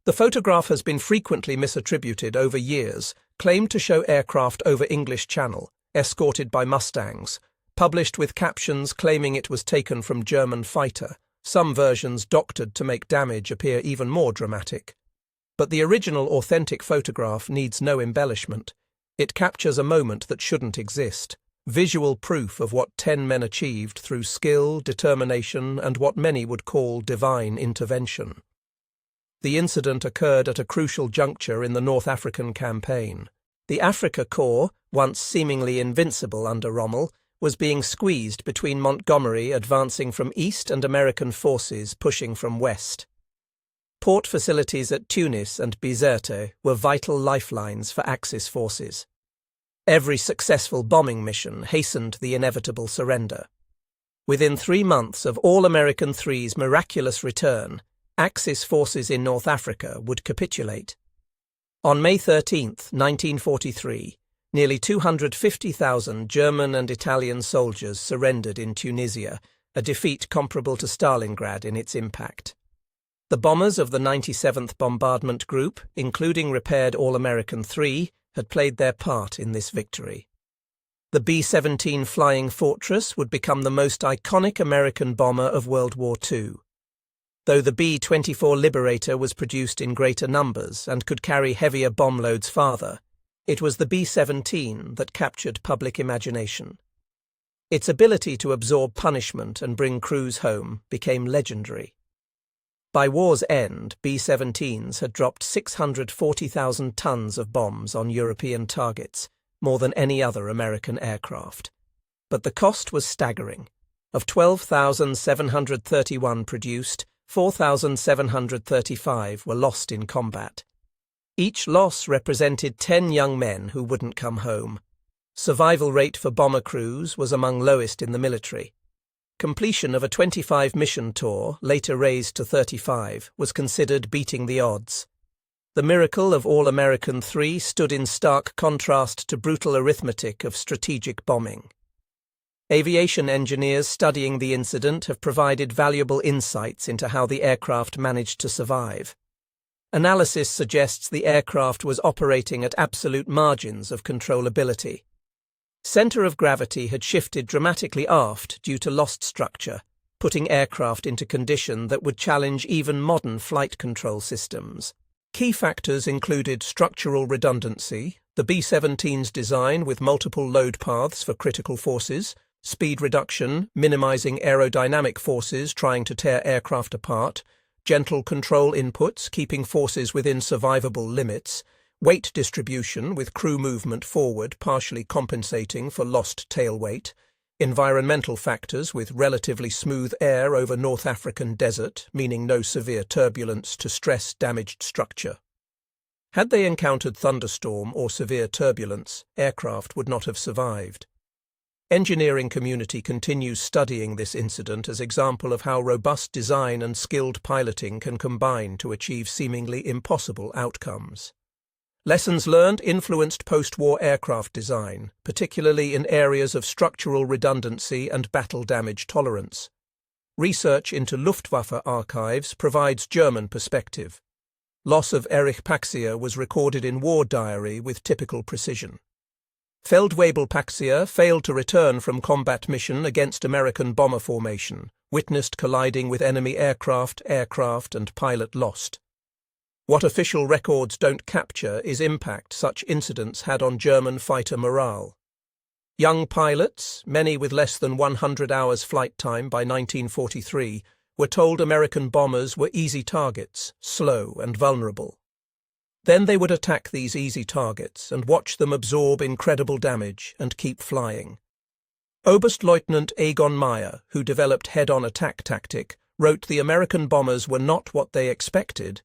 The photograph has been frequently misattributed over years, claimed to show aircraft over English Channel, escorted by Mustangs, published with captions claiming it was taken from German fighter, some versions doctored to make damage appear even more dramatic. But the original authentic photograph needs no embellishment. It captures a moment that shouldn't exist, visual proof of what 10 men achieved through skill, determination, and what many would call divine intervention. The incident occurred at a crucial juncture in the North African campaign. The Afrika Korps, once seemingly invincible under Rommel, was being squeezed between Montgomery advancing from east and American forces pushing from west. Port facilities at Tunis and Bizerte were vital lifelines for Axis forces. Every successful bombing mission hastened the inevitable surrender. Within 3 months of All-American III's miraculous return, Axis forces in North Africa would capitulate. On May 13, 1943, nearly 250,000 German and Italian soldiers surrendered in Tunisia, a defeat comparable to Stalingrad in its impact. The bombers of the 97th Bombardment Group, including repaired All-American III, had played their part in this victory. The B-17 Flying Fortress would become the most iconic American bomber of World War II. Though the B-24 Liberator was produced in greater numbers and could carry heavier bomb loads farther, it was the B-17 that captured public imagination. Its ability to absorb punishment and bring crews home became legendary. By war's end, B-17s had dropped 640,000 tons of bombs on European targets, more than any other American aircraft. But the cost was staggering. Of 12,731 produced, 4,735 were lost in combat. Each loss represented 10 young men who wouldn't come home. Survival rate for bomber crews was among lowest in the military. Completion of a 25-mission tour, later raised to 35, was considered beating the odds. The miracle of All-American III stood in stark contrast to brutal arithmetic of strategic bombing. Aviation engineers studying the incident have provided valuable insights into how the aircraft managed to survive. Analysis suggests the aircraft was operating at absolute margins of controllability. Center of gravity had shifted dramatically aft due to lost structure, putting aircraft into condition that would challenge even modern flight control systems. Key factors included structural redundancy, the B-17's design with multiple load paths for critical forces, speed reduction, minimizing aerodynamic forces trying to tear aircraft apart, gentle control inputs keeping forces within survivable limits, weight distribution with crew movement forward partially compensating for lost tail weight, environmental factors with relatively smooth air over North African desert, meaning no severe turbulence to stress damaged structure. Had they encountered thunderstorm or severe turbulence, aircraft would not have survived. Engineering community continues studying this incident as example of how robust design and skilled piloting can combine to achieve seemingly impossible outcomes. Lessons learned influenced post-war aircraft design, particularly in areas of structural redundancy and battle damage tolerance. Research into Luftwaffe archives provides German perspective. Loss of Erich Paxier was recorded in war diary with typical precision. Feldwebel Paxier failed to return from combat mission against American bomber formation, witnessed colliding with enemy aircraft and pilot lost. What official records don't capture is impact such incidents had on German fighter morale. Young pilots, many with less than 100 hours flight time by 1943, were told American bombers were easy targets, slow and vulnerable. Then they would attack these easy targets and watch them absorb incredible damage and keep flying. Oberstleutnant Egon Meyer, who developed head-on attack tactic, wrote the American bombers were not what they expected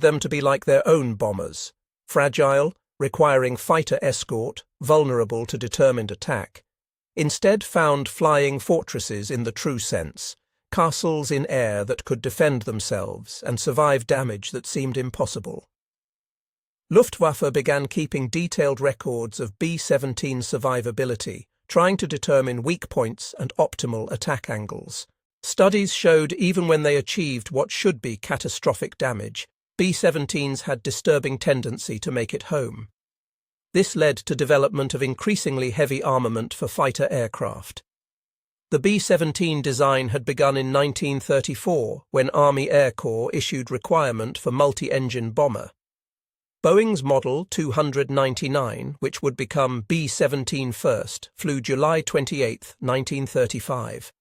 them to be like their own bombers, fragile, requiring fighter escort, vulnerable to determined attack. Instead found flying fortresses in the true sense, castles in air that could defend themselves and survive damage that seemed impossible. Luftwaffe began keeping detailed records of B-17 survivability, trying to determine weak points and optimal attack angles. Studies showed even when they achieved what should be catastrophic damage, B-17s had disturbing tendency to make it home. This led to development of increasingly heavy armament for fighter aircraft. The B-17 design had begun in 1934 when Army Air Corps issued requirement for multi-engine bomber. Boeing's Model 299, which would become B-17 First, flew July 28, 1935.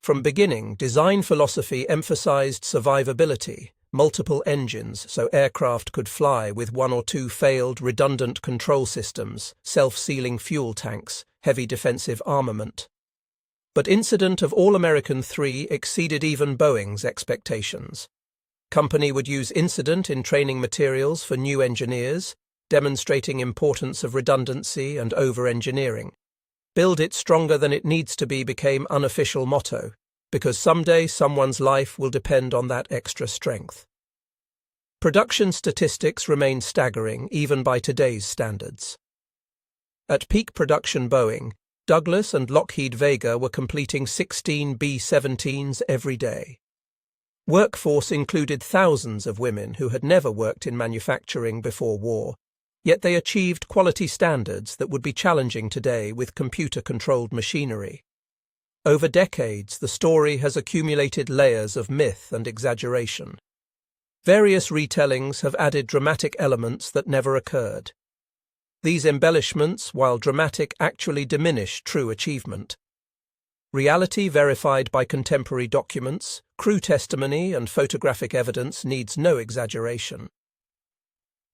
From beginning, design philosophy emphasized survivability, multiple engines so aircraft could fly with one or two failed redundant control systems, self-sealing fuel tanks, heavy defensive armament. But Incident of All-American 3 exceeded even Boeing's expectations. Company would use Incident in training materials for new engineers, demonstrating importance of redundancy and over-engineering. Build it stronger than it needs to be became unofficial motto, because someday someone's life will depend on that extra strength. Production statistics remain staggering even by today's standards. At peak production Boeing, Douglas and Lockheed Vega were completing 16 B-17s every day. Workforce included thousands of women who had never worked in manufacturing before war, yet they achieved quality standards that would be challenging today with computer-controlled machinery. Over decades, the story has accumulated layers of myth and exaggeration. Various retellings have added dramatic elements that never occurred. These embellishments, while dramatic, actually diminish true achievement. Reality verified by contemporary documents, crew testimony, and photographic evidence needs no exaggeration.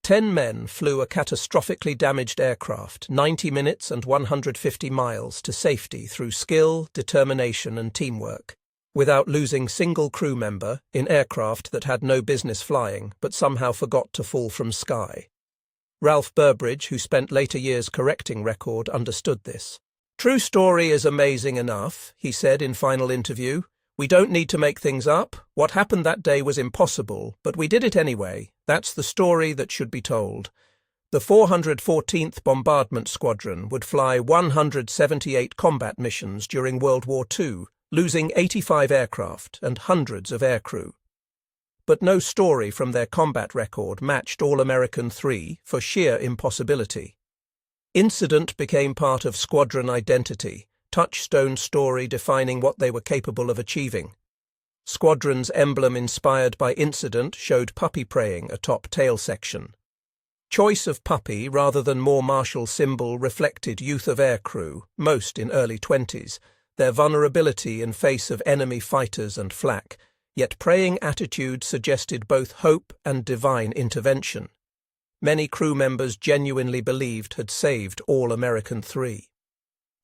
10 men flew a catastrophically damaged aircraft 90 minutes and 150 miles to safety through skill, determination, and teamwork, without losing single crew member in aircraft that had no business flying but somehow forgot to fall from sky. Ralph Burbridge, who spent later years correcting record, understood this. "True story is amazing enough," he said in final interview. "We don't need to make things up. What happened that day was impossible, but we did it anyway. That's the story that should be told." The 414th Bombardment Squadron would fly 178 combat missions during World War II, losing 85 aircraft and hundreds of aircrew. But no story from their combat record matched All-American 3 for sheer impossibility. Incident became part of squadron identity, touchstone story defining what they were capable of achieving. Squadron's emblem inspired by Incident showed puppy praying atop tail section. Choice of puppy rather than more martial symbol reflected youth of aircrew, most in early 20s, their vulnerability in face of enemy fighters and flak, yet praying attitude suggested both hope and divine intervention. Many crew members genuinely believed had saved All-American 3.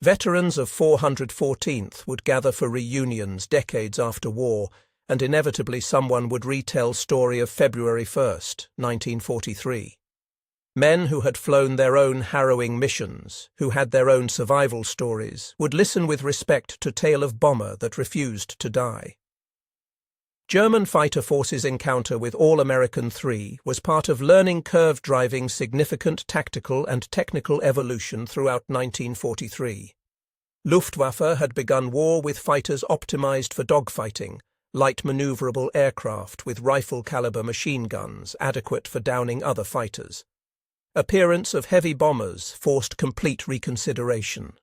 Veterans of 414th would gather for reunions decades after war, and inevitably someone would retell story of February 1st, 1943. Men who had flown their own harrowing missions, who had their own survival stories, would listen with respect to tale of bomber that refused to die. German fighter forces' encounter with All-American 3 was part of learning curve driving significant tactical and technical evolution throughout 1943. Luftwaffe had begun war with fighters optimized for dogfighting, light maneuverable aircraft with rifle-caliber machine guns adequate for downing other fighters. Appearance of heavy bombers forced complete reconsideration.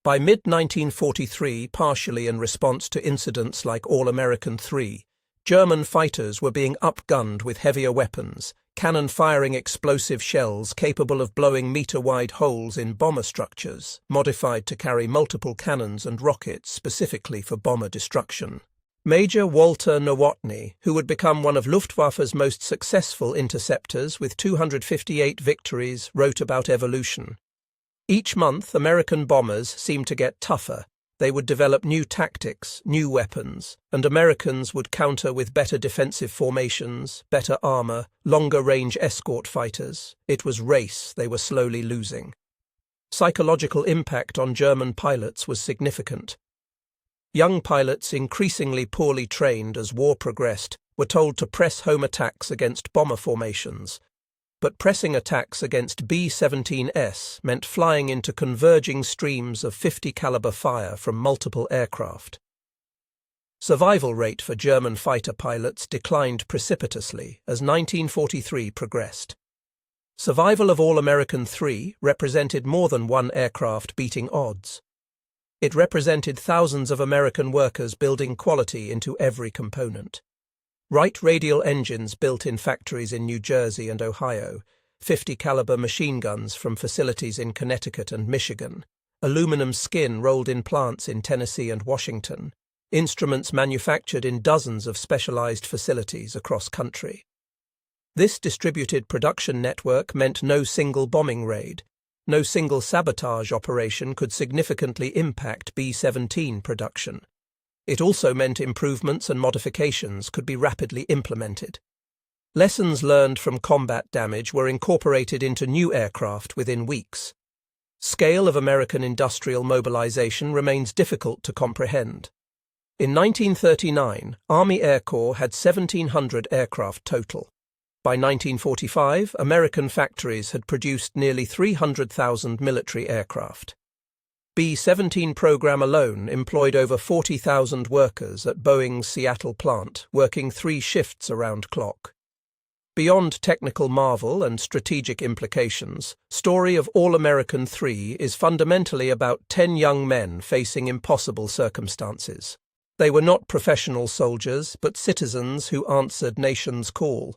By mid-1943, partially in response to incidents like All-American 3, German fighters were being upgunned with heavier weapons, cannon-firing explosive shells capable of blowing meter-wide holes in bomber structures, modified to carry multiple cannons and rockets specifically for bomber destruction. Major Walter Nowotny, who would become one of Luftwaffe's most successful interceptors with 258 victories, wrote about evolution. Each month, American bombers seemed to get tougher. They would develop new tactics, new weapons, and Americans would counter with better defensive formations, better armor, longer-range escort fighters. It was race they were slowly losing. Psychological impact on German pilots was significant. Young pilots, increasingly poorly trained as war progressed, were told to press home attacks against bomber formations. But pressing attacks against B-17S meant flying into converging streams of 50 caliber fire from multiple aircraft. Survival rate for German fighter pilots declined precipitously as 1943 progressed. Survival of All-American 3 represented more than one aircraft beating odds. It represented thousands of American workers building quality into every component. Wright radial engines built in factories in New Jersey and Ohio, 50 caliber machine guns from facilities in Connecticut and Michigan, aluminum skin rolled in plants in Tennessee and Washington, instruments manufactured in dozens of specialized facilities across country. This distributed production network meant no single bombing raid. No single sabotage operation could significantly impact B-17 production. It also meant improvements and modifications could be rapidly implemented. Lessons learned from combat damage were incorporated into new aircraft within weeks. Scale of American industrial mobilization remains difficult to comprehend. In 1939, Army Air Corps had 1,700 aircraft total. By 1945, American factories had produced nearly 300,000 military aircraft. B-17 program alone employed over 40,000 workers at Boeing's Seattle plant, working 3 shifts around clock. Beyond technical marvel and strategic implications, story of All-American 3 is fundamentally about 10 young men facing impossible circumstances. They were not professional soldiers, but citizens who answered nation's call.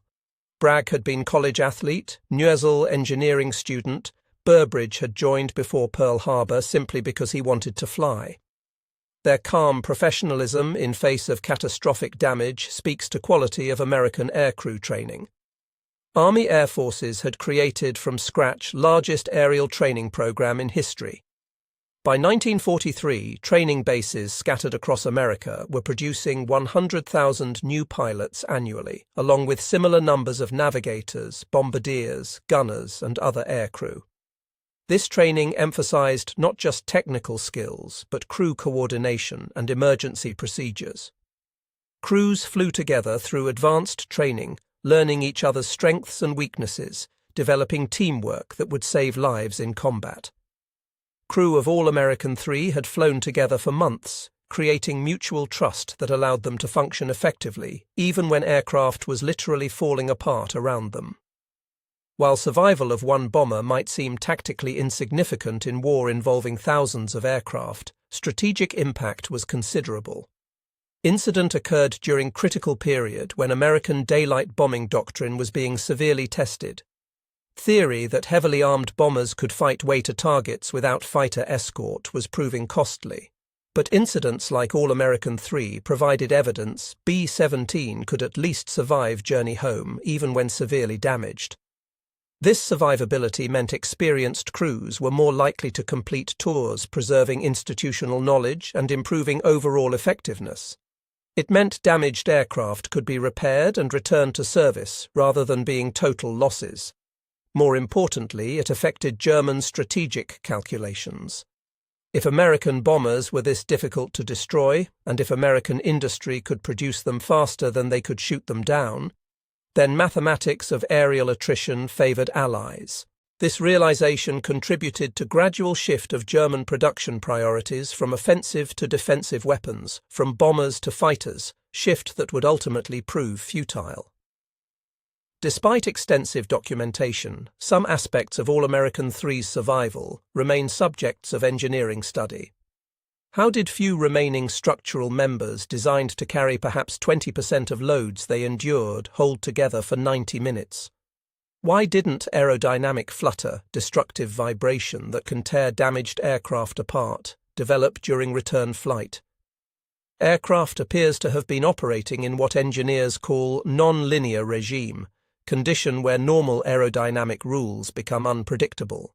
Bragg had been college athlete, Neuzel engineering student. Burbridge had joined before Pearl Harbor simply because he wanted to fly. Their calm professionalism in face of catastrophic damage speaks to quality of American aircrew training. Army Air Forces had created from scratch largest aerial training program in history. By 1943, training bases scattered across America were producing 100,000 new pilots annually, along with similar numbers of navigators, bombardiers, gunners, and other aircrew. This training emphasized not just technical skills, but crew coordination and emergency procedures. Crews flew together through advanced training, learning each other's strengths and weaknesses, developing teamwork that would save lives in combat. Crew of All-American 3 had flown together for months, creating mutual trust that allowed them to function effectively, even when aircraft was literally falling apart around them. While survival of one bomber might seem tactically insignificant in war involving thousands of aircraft, strategic impact was considerable. Incident occurred during critical period when American daylight bombing doctrine was being severely tested. Theory that heavily armed bombers could fight way to targets without fighter escort was proving costly. But incidents like All-American 3 provided evidence B-17 could at least survive journey home even when severely damaged. This survivability meant experienced crews were more likely to complete tours, preserving institutional knowledge and improving overall effectiveness. It meant damaged aircraft could be repaired and returned to service rather than being total losses. More importantly, it affected German strategic calculations. If American bombers were this difficult to destroy, and if American industry could produce them faster than they could shoot them down, then mathematics of aerial attrition favored allies. This realization contributed to gradual shift of German production priorities from offensive to defensive weapons, from bombers to fighters, shift that would ultimately prove futile. Despite extensive documentation, some aspects of All-American 3's survival remain subjects of engineering study. How did few remaining structural members designed to carry perhaps 20% of loads they endured hold together for 90 minutes? Why didn't aerodynamic flutter, destructive vibration that can tear damaged aircraft apart, develop during return flight? Aircraft appears to have been operating in what engineers call non-linear regime, condition where normal aerodynamic rules become unpredictable.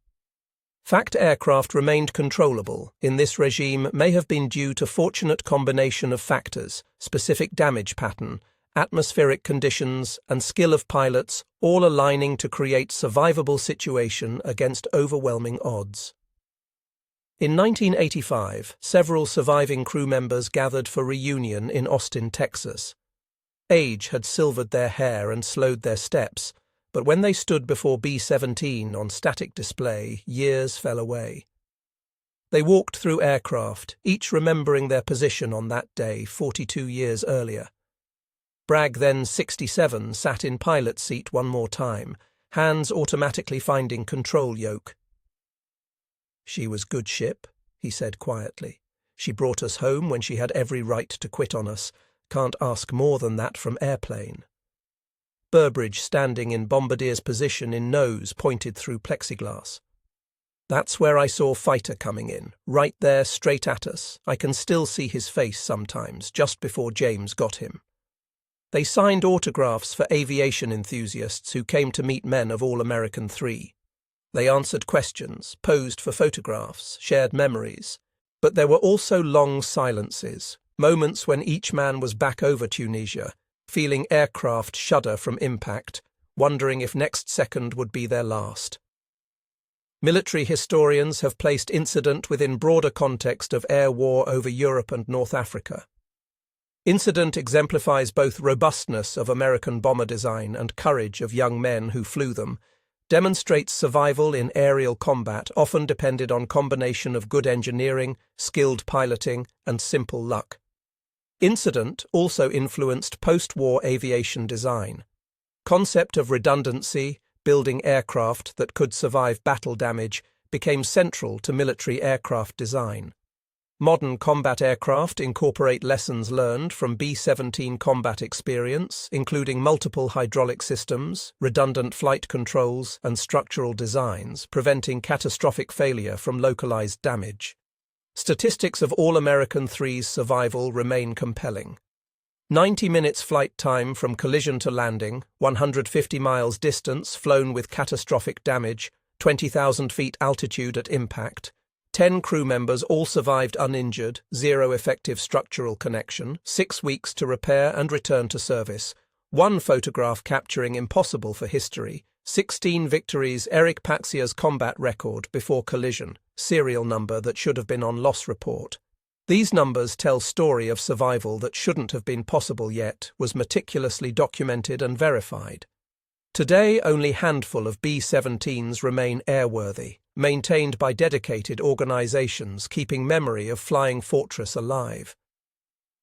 Fact aircraft remained controllable in this regime may have been due to fortunate combination of factors, specific damage pattern, atmospheric conditions, and skill of pilots, all aligning to create survivable situation against overwhelming odds. In 1985, several surviving crew members gathered for reunion in Austin, Texas. Age had silvered their hair and slowed their steps, but when they stood before B-17 on static display, years fell away. They walked through aircraft, each remembering their position on that day 42 years earlier. Bragg, then 67, sat in pilot seat one more time, hands automatically finding control yoke. "She was good ship," he said quietly. "She brought us home when she had every right to quit on us. Can't ask more than that from airplane." Burbridge, standing in bombardier's position in nose, pointed through plexiglass. "That's where I saw fighter coming in, right there straight at us. I can still see his face sometimes, just before James got him." They signed autographs for aviation enthusiasts who came to meet men of All-American 3. They answered questions, posed for photographs, shared memories. But there were also long silences, moments when each man was back over Tunisia, feeling aircraft shudder from impact, wondering if next second would be their last. Military historians have placed incident within broader context of air war over Europe and North Africa. Incident exemplifies both robustness of American bomber design and courage of young men who flew them, demonstrates survival in aerial combat often depended on combination of good engineering, skilled piloting, and simple luck. Incident also influenced post-war aviation design. Concept of redundancy, building aircraft that could survive battle damage, became central to military aircraft design. Modern combat aircraft incorporate lessons learned from B-17 combat experience, including multiple hydraulic systems, redundant flight controls, and structural designs, preventing catastrophic failure from localized damage. Statistics of all American 3's survival remain compelling. 90 minutes flight time from collision to landing, 150 miles distance flown with catastrophic damage, 20,000 feet altitude at impact. 10 crew members all survived uninjured, 0 effective structural connection, 6 weeks to repair and return to service, 1 photograph capturing impossible for history, 16 victories. Eric Patsia's combat record before collision, serial number that should have been on loss report. These numbers tell story of survival that shouldn't have been possible yet, was meticulously documented and verified. Today, only handful of B-17s remain airworthy, maintained by dedicated organizations keeping memory of Flying Fortress alive.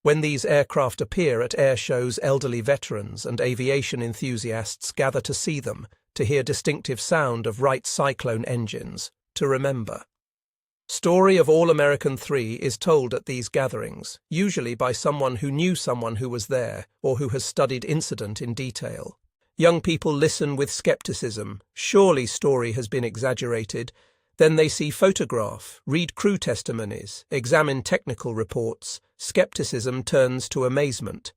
When these aircraft appear at air shows, elderly veterans and aviation enthusiasts gather to see them, to hear distinctive sound of Wright Cyclone engines, to remember. Story of All-American 3 is told at these gatherings, usually by someone who knew someone who was there or who has studied incident in detail. Young people listen with skepticism, surely story has been exaggerated. Then they see photograph, read crew testimonies, examine technical reports. Skepticism turns to amazement.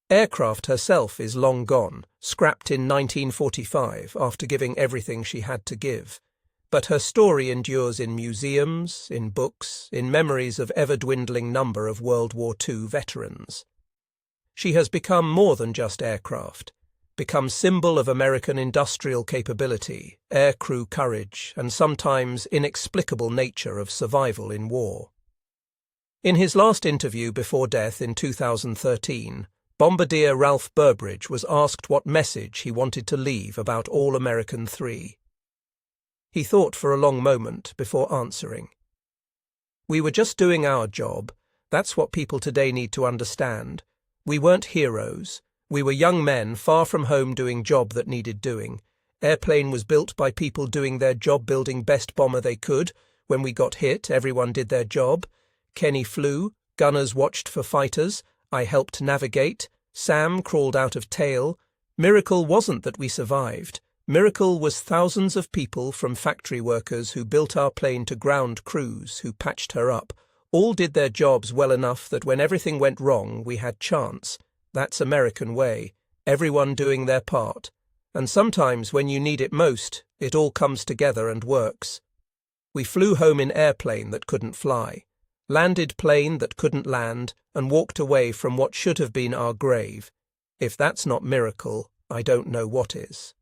Aircraft herself is long gone, scrapped in 1945 after giving everything she had to give. But her story endures in museums, in books, in memories of ever-dwindling number of World War II veterans. She has become more than just aircraft, become symbol of American industrial capability, aircrew courage, and sometimes inexplicable nature of survival in war. In his last interview before death in 2013, Bombardier Ralph Burbridge was asked what message he wanted to leave about All-American 3. He thought for a long moment before answering. "We were just doing our job. That's what people today need to understand. We weren't heroes. We were young men far from home doing job that needed doing. Airplane was built by people doing their job, building best bomber they could. When we got hit, everyone did their job. Kenny flew, gunners watched for fighters, I helped navigate, Sam crawled out of tail. Miracle wasn't that we survived. Miracle was thousands of people, from factory workers who built our plane to ground crews who patched her up, all did their jobs well enough that when everything went wrong we had chance. That's American way, everyone doing their part. And sometimes when you need it most, it all comes together and works. We flew home in airplane that couldn't fly, landed plane that couldn't land, and walked away from what should have been our grave. If that's not miracle, I don't know what is."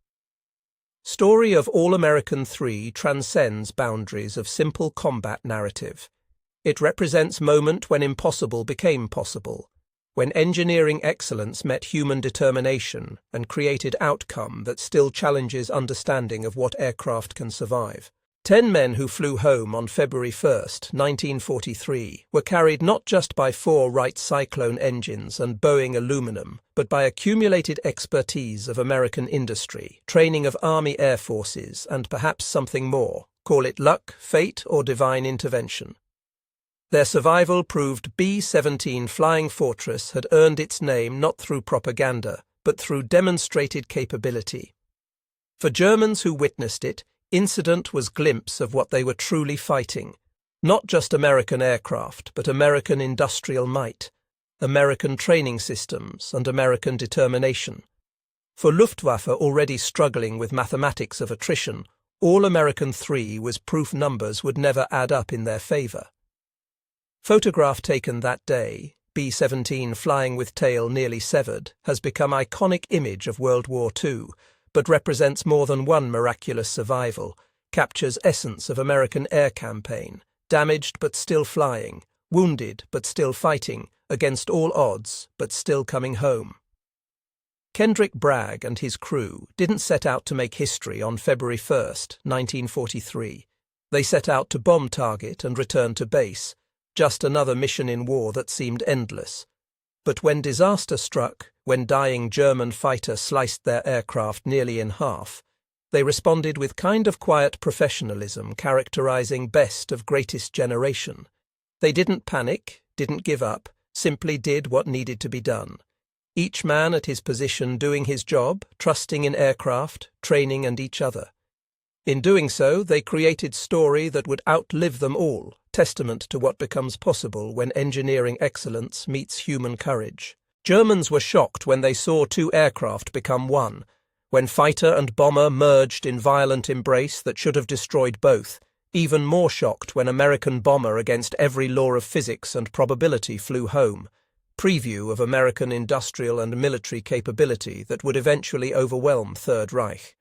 Story of All-American 3 transcends boundaries of simple combat narrative. It represents moment when impossible became possible, when engineering excellence met human determination and created outcome that still challenges understanding of what aircraft can survive. 10 men who flew home on February 1, 1943, were carried not just by 4 Wright Cyclone engines and Boeing aluminum, but by accumulated expertise of American industry, training of Army Air Forces, and perhaps something more, call it luck, fate, or divine intervention. Their survival proved B-17 Flying Fortress had earned its name not through propaganda, but through demonstrated capability. For Germans who witnessed it, incident was glimpse of what they were truly fighting. Not just American aircraft, but American industrial might, American training systems, and American determination. For Luftwaffe already struggling with mathematics of attrition, All-American 3 was proof numbers would never add up in their favor. Photograph taken that day, B-17 flying with tail nearly severed, has become iconic image of World War II, but represents more than one miraculous survival, captures essence of American air campaign, damaged but still flying, wounded but still fighting, against all odds but still coming home. Kendrick Bragg and his crew didn't set out to make history on February 1st, 1943. They set out to bomb target and return to base, just another mission in war that seemed endless. But when disaster struck, when dying German fighter sliced their aircraft nearly in half, they responded with kind of quiet professionalism characterizing best of greatest generation. They didn't panic, didn't give up, simply did what needed to be done. Each man at his position doing his job, trusting in aircraft, training and each other. In doing so, they created story that would outlive them all, testament to what becomes possible when engineering excellence meets human courage. Germans were shocked when they saw two aircraft become one, when fighter and bomber merged in violent embrace that should have destroyed both, even more shocked when American bomber against every law of physics and probability flew home. Preview of American industrial and military capability that would eventually overwhelm Third Reich.